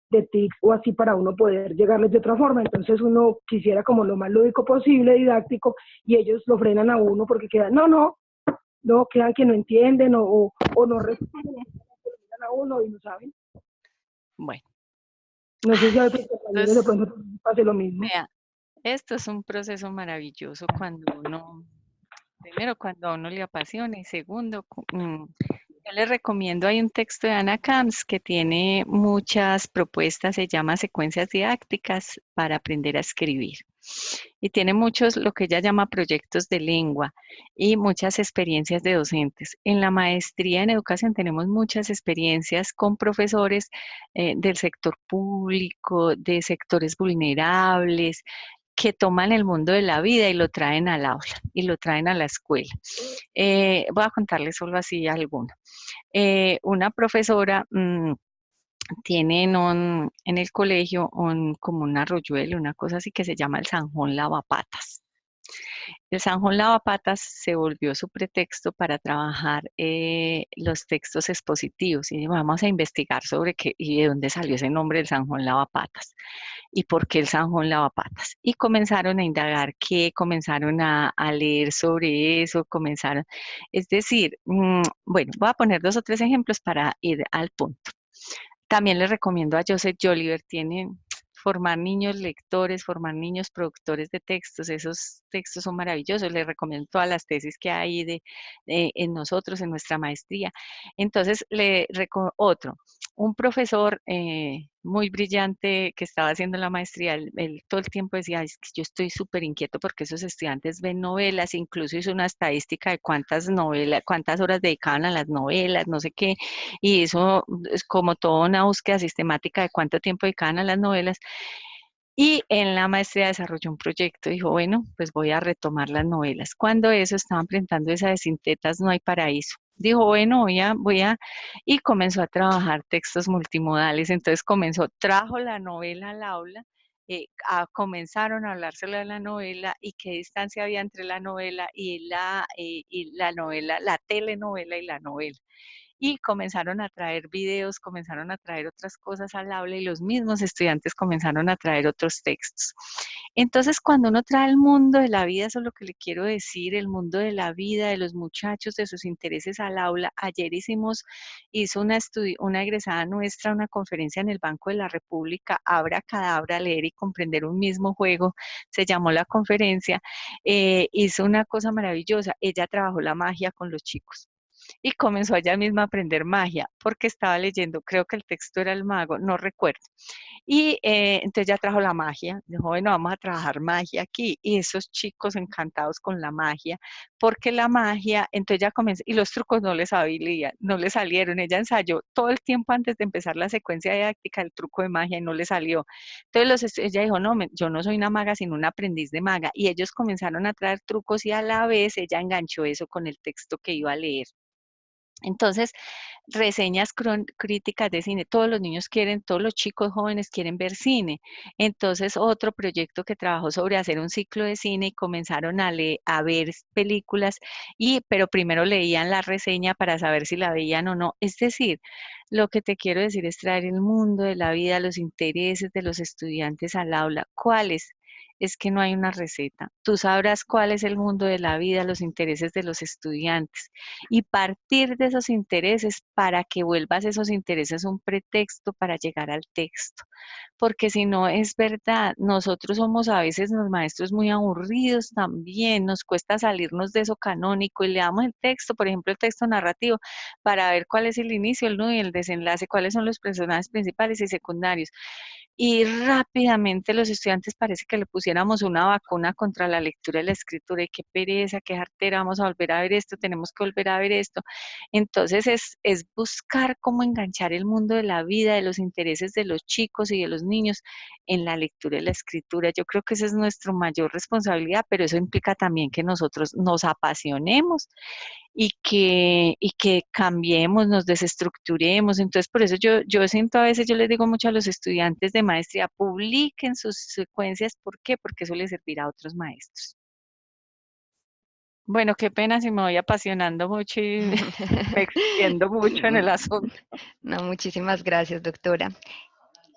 de TICs o así para uno poder llegarles de otra forma. Entonces uno quisiera como lo más lúdico posible, didáctico, y ellos lo frenan a uno porque quedan, no, quedan que no entienden o no responden a uno y no saben. Bueno, No sé si a otros compañeros de entonces, pronto pase lo mismo. vea, esto es un proceso maravilloso cuando uno, primero, cuando a uno le apasiona y segundo, yo les recomiendo, hay un texto de Ana Camps que tiene muchas propuestas, se llama Secuencias didácticas para aprender a escribir. Y tiene muchos, lo que ella llama proyectos de lengua y muchas experiencias de docentes. En la maestría en educación tenemos muchas experiencias con profesores del sector público, de sectores vulnerables, que toman el mundo de la vida y lo traen al aula y lo traen a la escuela. Voy a contarles solo así alguno. Una profesora tiene en el colegio como un arroyuelo, una cosa así que se llama el Sanjón Lavapatas. El Sanjón Lavapatas se volvió su pretexto para trabajar los textos expositivos y dijo, vamos a investigar sobre qué y de dónde salió ese nombre del Sanjón Lavapatas y por qué el Sanjón Lavapatas. Y comenzaron a indagar qué, comenzaron a leer sobre eso, comenzaron, es decir, bueno, voy a poner dos o tres ejemplos para ir al punto. También les recomiendo a Joseph Joliver, tiene formar niños lectores, formar niños productores de textos, esos textos son maravillosos, les recomiendo todas las tesis que hay en nosotros, en nuestra maestría. Entonces, otro, un profesor muy brillante que estaba haciendo la maestría, él todo el tiempo decía, es que yo estoy súper inquieto porque esos estudiantes ven novelas, incluso hizo una estadística de cuántas novelas, cuántas horas dedicaban a las novelas, no sé qué, y eso es como toda una búsqueda sistemática de cuánto tiempo dedicaban a las novelas. Y en la maestría desarrolló un proyecto, dijo, bueno, pues voy a retomar las novelas. Cuando eso estaban presentando esa de Sin tetas no hay paraíso. Dijo, bueno, y comenzó a trabajar textos multimodales. Entonces trajo la novela al aula, comenzaron a hablárselo de la novela y qué distancia había entre la novela y la novela, la telenovela y la novela y comenzaron a traer videos, comenzaron a traer otras cosas al aula y los mismos estudiantes comenzaron a traer otros textos. Entonces, cuando uno trae el mundo de la vida, eso es lo que le quiero decir, el mundo de la vida, de los muchachos, de sus intereses al aula. Ayer hizo una egresada nuestra, una conferencia en el Banco de la República, Abra Cadabra, leer y comprender un mismo juego, se llamó la conferencia, hizo una cosa maravillosa, ella trabajó la magia con los chicos y comenzó ella misma a aprender magia porque estaba leyendo, creo que el texto era El Mago, no recuerdo. Y entonces ya trajo la magia, dijo, bueno, vamos a trabajar magia aquí. Y esos chicos encantados con la magia, porque la magia, entonces ya comenzó, y los trucos no les salían, no les salieron. Ella ensayó todo el tiempo antes de empezar la secuencia didáctica el truco de magia y no le salió. Entonces ella dijo, no, yo no soy una maga, sino un aprendiz de maga. Y ellos comenzaron a traer trucos y a la vez ella enganchó eso con el texto que iba a leer. Entonces, reseñas críticas de cine. Todos los niños quieren, todos los chicos jóvenes quieren ver cine. Entonces, otro proyecto que trabajó sobre hacer un ciclo de cine y comenzaron a ver películas, pero primero leían la reseña para saber si la veían o no. Es decir, lo que te quiero decir es traer el mundo de la vida, los intereses de los estudiantes al aula. ¿Cuáles? Es que no hay una receta. Tú sabrás cuál es el mundo de la vida, los intereses de los estudiantes y partir de esos intereses para que vuelvas esos intereses un pretexto para llegar al texto. Porque si no es verdad, nosotros somos a veces los maestros muy aburridos también, nos cuesta salirnos de eso canónico y le damos el texto, por ejemplo, el texto narrativo, para ver cuál es el inicio, el nudo y el desenlace, cuáles son los personajes principales y secundarios. Y rápidamente los estudiantes parece que le pusiéramos una vacuna contra la lectura y la escritura y qué pereza, qué jartera, vamos a volver a ver esto, tenemos que volver a ver esto. Entonces es buscar cómo enganchar el mundo de la vida, de los intereses de los chicos y de los niños en la lectura y la escritura. Yo creo que esa es nuestra mayor responsabilidad, pero eso implica también que nosotros nos apasionemos y que cambiemos, nos desestructuremos. Entonces, por eso yo siento a veces, yo les digo mucho a los estudiantes de maestría, publiquen sus secuencias. ¿Por qué? Porque eso les servirá a otros maestros. Bueno, qué pena si me voy apasionando mucho y me extiendo mucho en el asunto. No, muchísimas gracias, doctora.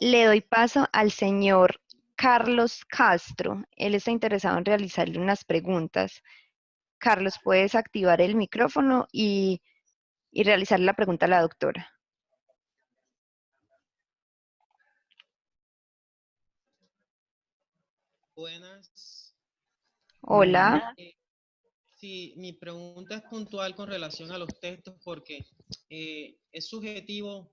Le doy paso al señor Carlos Castro. Él está interesado en realizarle unas preguntas. Carlos, puedes activar el micrófono y realizarle la pregunta a la doctora. Buenas. Hola. Buena. Sí, mi pregunta es puntual con relación a los textos porque es subjetivo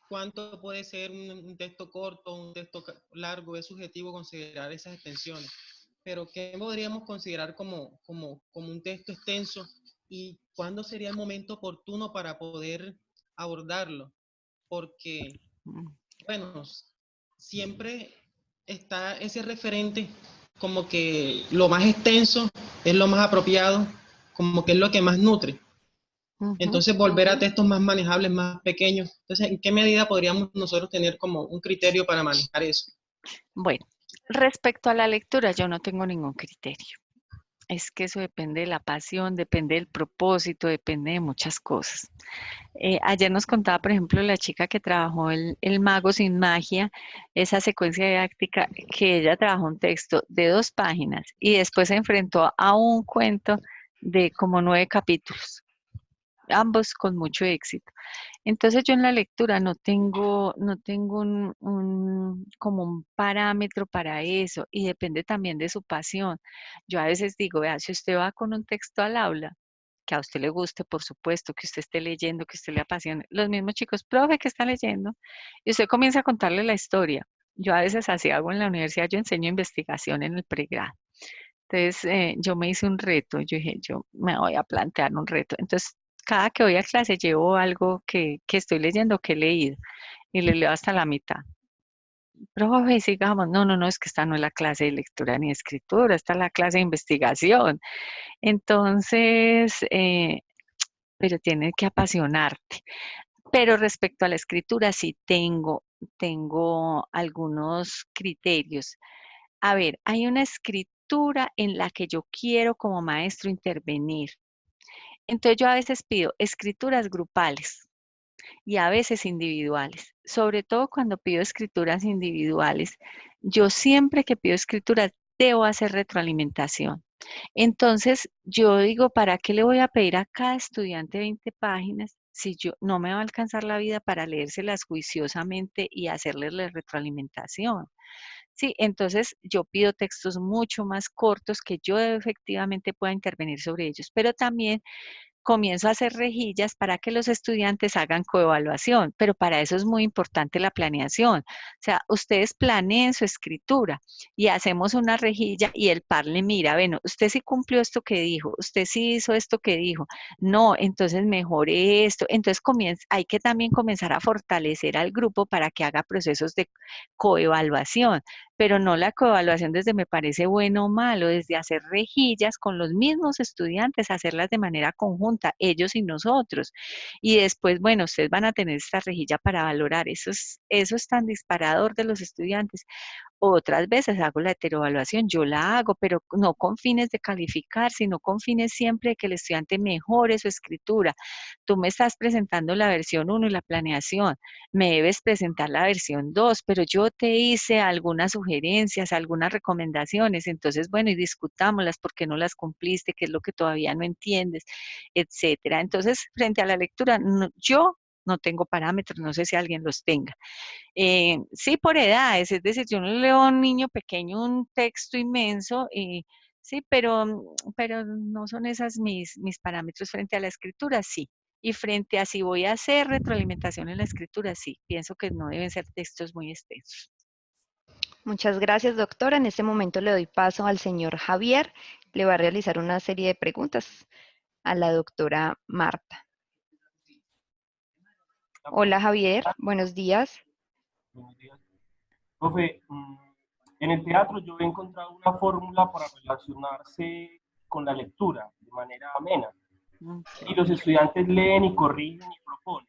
cuánto puede ser un texto corto, un texto largo, es subjetivo considerar esas extensiones. Pero ¿qué podríamos considerar como un texto extenso y cuándo sería el momento oportuno para poder abordarlo? Porque, bueno, siempre está ese referente como que lo más extenso es lo más apropiado, como que es lo que más nutre. Entonces, volver a textos más manejables, más pequeños. Entonces, ¿en qué medida podríamos nosotros tener como un criterio para manejar eso? Bueno, respecto a la lectura, yo no tengo ningún criterio. Es que eso depende de la pasión, depende del propósito, depende de muchas cosas. Ayer nos contaba, por ejemplo, la chica que trabajó el Mago sin Magia, esa secuencia didáctica, que ella trabajó un texto de 2 páginas y después se enfrentó a un cuento de como 9 capítulos, ambos con mucho éxito. Entonces yo en la lectura no tengo como un parámetro para eso y depende también de su pasión. Yo a veces digo, vea, si usted va con un texto al aula, que a usted le guste, por supuesto, que usted esté leyendo, que usted le apasione. Los mismos chicos, profe, ¿qué está leyendo? Y usted comienza a contarle la historia. Yo a veces así hago en la universidad, yo enseño investigación en el pregrado. Entonces, yo me hice un reto, yo dije, yo me voy a plantear un reto. Entonces, cada que voy a clase llevo algo que estoy leyendo, que he leído, y le leo hasta la mitad. Profe, sigamos. No, no, no, es que esta no es la clase de lectura ni de escritura, esta es la clase de investigación. Entonces, pero tiene que apasionarte. Pero respecto a la escritura, sí tengo algunos criterios. A ver, hay una escritura en la que yo quiero como maestro intervenir. Entonces yo a veces pido escrituras grupales y a veces individuales. Sobre todo cuando pido escrituras individuales, yo siempre que pido escrituras debo hacer retroalimentación. Entonces, yo digo, ¿para qué le voy a pedir a cada estudiante 20 páginas si yo no me va a alcanzar la vida para leérselas juiciosamente y hacerles la retroalimentación? Sí, entonces yo pido textos mucho más cortos que yo efectivamente pueda intervenir sobre ellos, pero también comienzo a hacer rejillas para que los estudiantes hagan coevaluación, pero para eso es muy importante la planeación. O sea, ustedes planeen su escritura y hacemos una rejilla y el par le mira, bueno, usted sí cumplió esto que dijo, usted sí hizo esto que dijo, no, entonces mejore esto. Entonces hay que también comenzar a fortalecer al grupo para que haga procesos de coevaluación, pero no la coevaluación desde me parece bueno o malo, desde hacer rejillas con los mismos estudiantes, hacerlas de manera conjunta, ellos y nosotros. Y después, bueno, ustedes van a tener esta rejilla para valorar. Eso es tan disparador de los estudiantes. Otras veces hago la heteroevaluación, yo la hago, pero no con fines de calificar, sino con fines siempre de que el estudiante mejore su escritura. Tú me estás presentando la versión 1 y la planeación, me debes presentar la versión 2, pero yo te hice algunas sugerencias, algunas recomendaciones, entonces, bueno, y discutámoslas, ¿por qué no las cumpliste? ¿Qué es lo que todavía no entiendes? Etcétera. Entonces, frente a la lectura, yo no tengo parámetros, no sé si alguien los tenga. Sí, por edades, es decir, yo no le leo a un niño pequeño un texto inmenso, sí, pero no son esas mis parámetros frente a la escritura, sí. Y frente a si voy a hacer retroalimentación en la escritura, sí. Pienso que no deben ser textos muy extensos. Muchas gracias, doctora. En este momento le doy paso al señor Javier. Le va a realizar una serie de preguntas a la doctora Marta. Hola, Javier. Buenos días. Buenos días. Profe, en el teatro yo he encontrado una fórmula para relacionarse con la lectura de manera amena. Y los estudiantes leen y corrigen y proponen.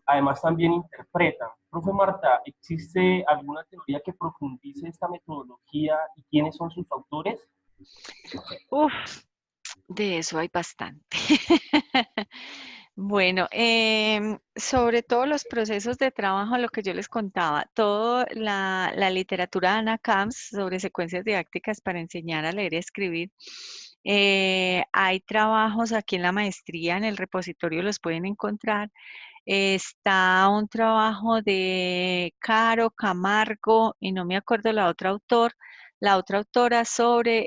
Además también interpretan. Profe Marta, ¿existe alguna teoría que profundice esta metodología y quiénes son sus autores? Uf, de eso hay bastante. Bueno, sobre todo los procesos de trabajo, lo que yo les contaba, toda la literatura de Anna Camps sobre secuencias didácticas para enseñar a leer y escribir. Hay trabajos aquí en la maestría, en el repositorio los pueden encontrar. Está un trabajo de Caro Camargo y no me acuerdo la otra autora sobre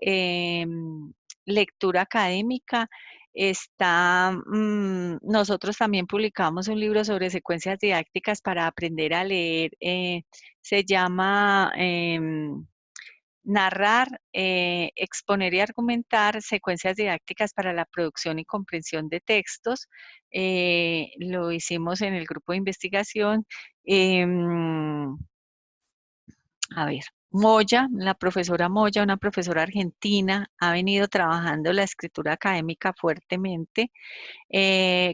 lectura académica. Nosotros también publicamos un libro sobre secuencias didácticas para aprender a leer. Se llama Narrar, exponer y argumentar secuencias didácticas para la producción y comprensión de textos. Lo hicimos en el grupo de investigación. A ver, Moya, la profesora Moya, una profesora argentina, ha venido trabajando la escritura académica fuertemente.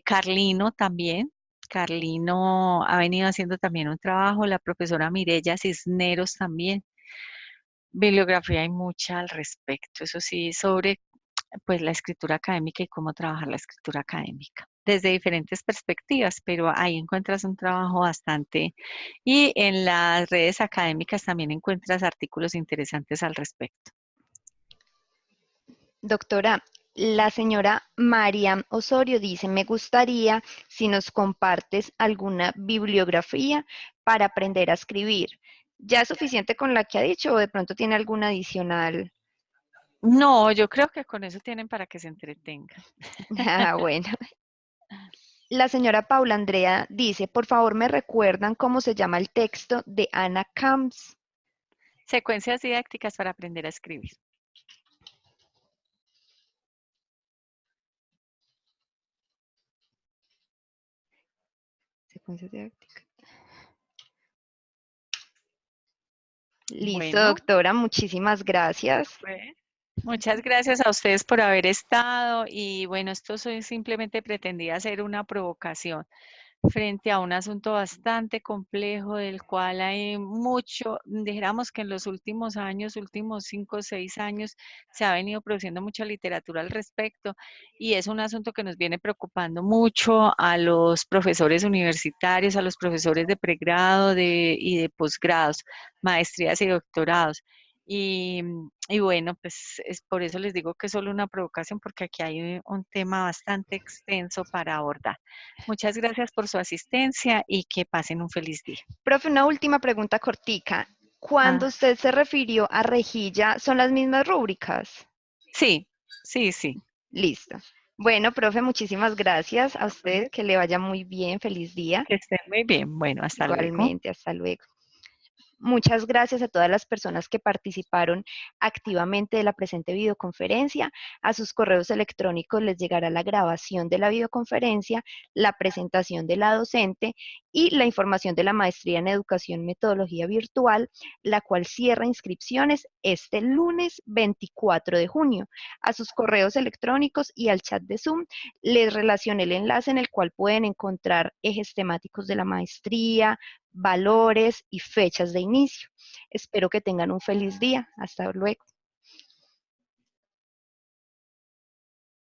Carlino también. Carlino ha venido haciendo también un trabajo. La profesora Mireya Cisneros también. Bibliografía hay mucha al respecto, eso sí, sobre pues la escritura académica y cómo trabajar la escritura académica desde diferentes perspectivas, pero ahí encuentras un trabajo bastante y en las redes académicas también encuentras artículos interesantes al respecto. Doctora, la señora Mariam Osorio dice, me gustaría si nos compartes alguna bibliografía para aprender a escribir. ¿Ya es suficiente con la que ha dicho o de pronto tiene alguna adicional? No, yo creo que con eso tienen para que se entretengan. Ah, bueno. La señora Paula Andrea dice, por favor me recuerdan cómo se llama el texto de Anna Camps. Secuencias didácticas para aprender a escribir. Secuencias didácticas. Listo, Bueno, doctora, muchísimas gracias. muchas gracias a ustedes por haber estado y bueno, esto simplemente pretendía hacer una provocación frente a un asunto bastante complejo del cual hay mucho, dijéramos que en los últimos años, últimos 5 o 6 años, se ha venido produciendo mucha literatura al respecto y es un asunto que nos viene preocupando mucho a los profesores universitarios, a los profesores de pregrado y de posgrados, maestrías y doctorados. Y bueno, pues es por eso les digo que es solo una provocación, porque aquí hay un tema bastante extenso para abordar. Muchas gracias por su asistencia y que pasen un feliz día. Profe, una última pregunta cortica. Cuando Ah, usted se refirió a rejilla, ¿son las mismas rúbricas? sí, sí, sí. Listo. Bueno, profe, muchísimas gracias a usted. Que le vaya muy bien. Feliz día. Que estén muy bien. Bueno, hasta luego. Igualmente, hasta luego. Muchas gracias a todas las personas que participaron activamente de la presente videoconferencia. A sus correos electrónicos les llegará la grabación de la videoconferencia, la presentación de la docente y la información de la maestría en educación metodología virtual, la cual cierra inscripciones este lunes 24 de junio. A sus correos electrónicos y al chat de Zoom les relacioné el enlace en el cual pueden encontrar ejes temáticos de la maestría, valores y fechas de inicio. Espero que tengan un feliz día. Hasta luego.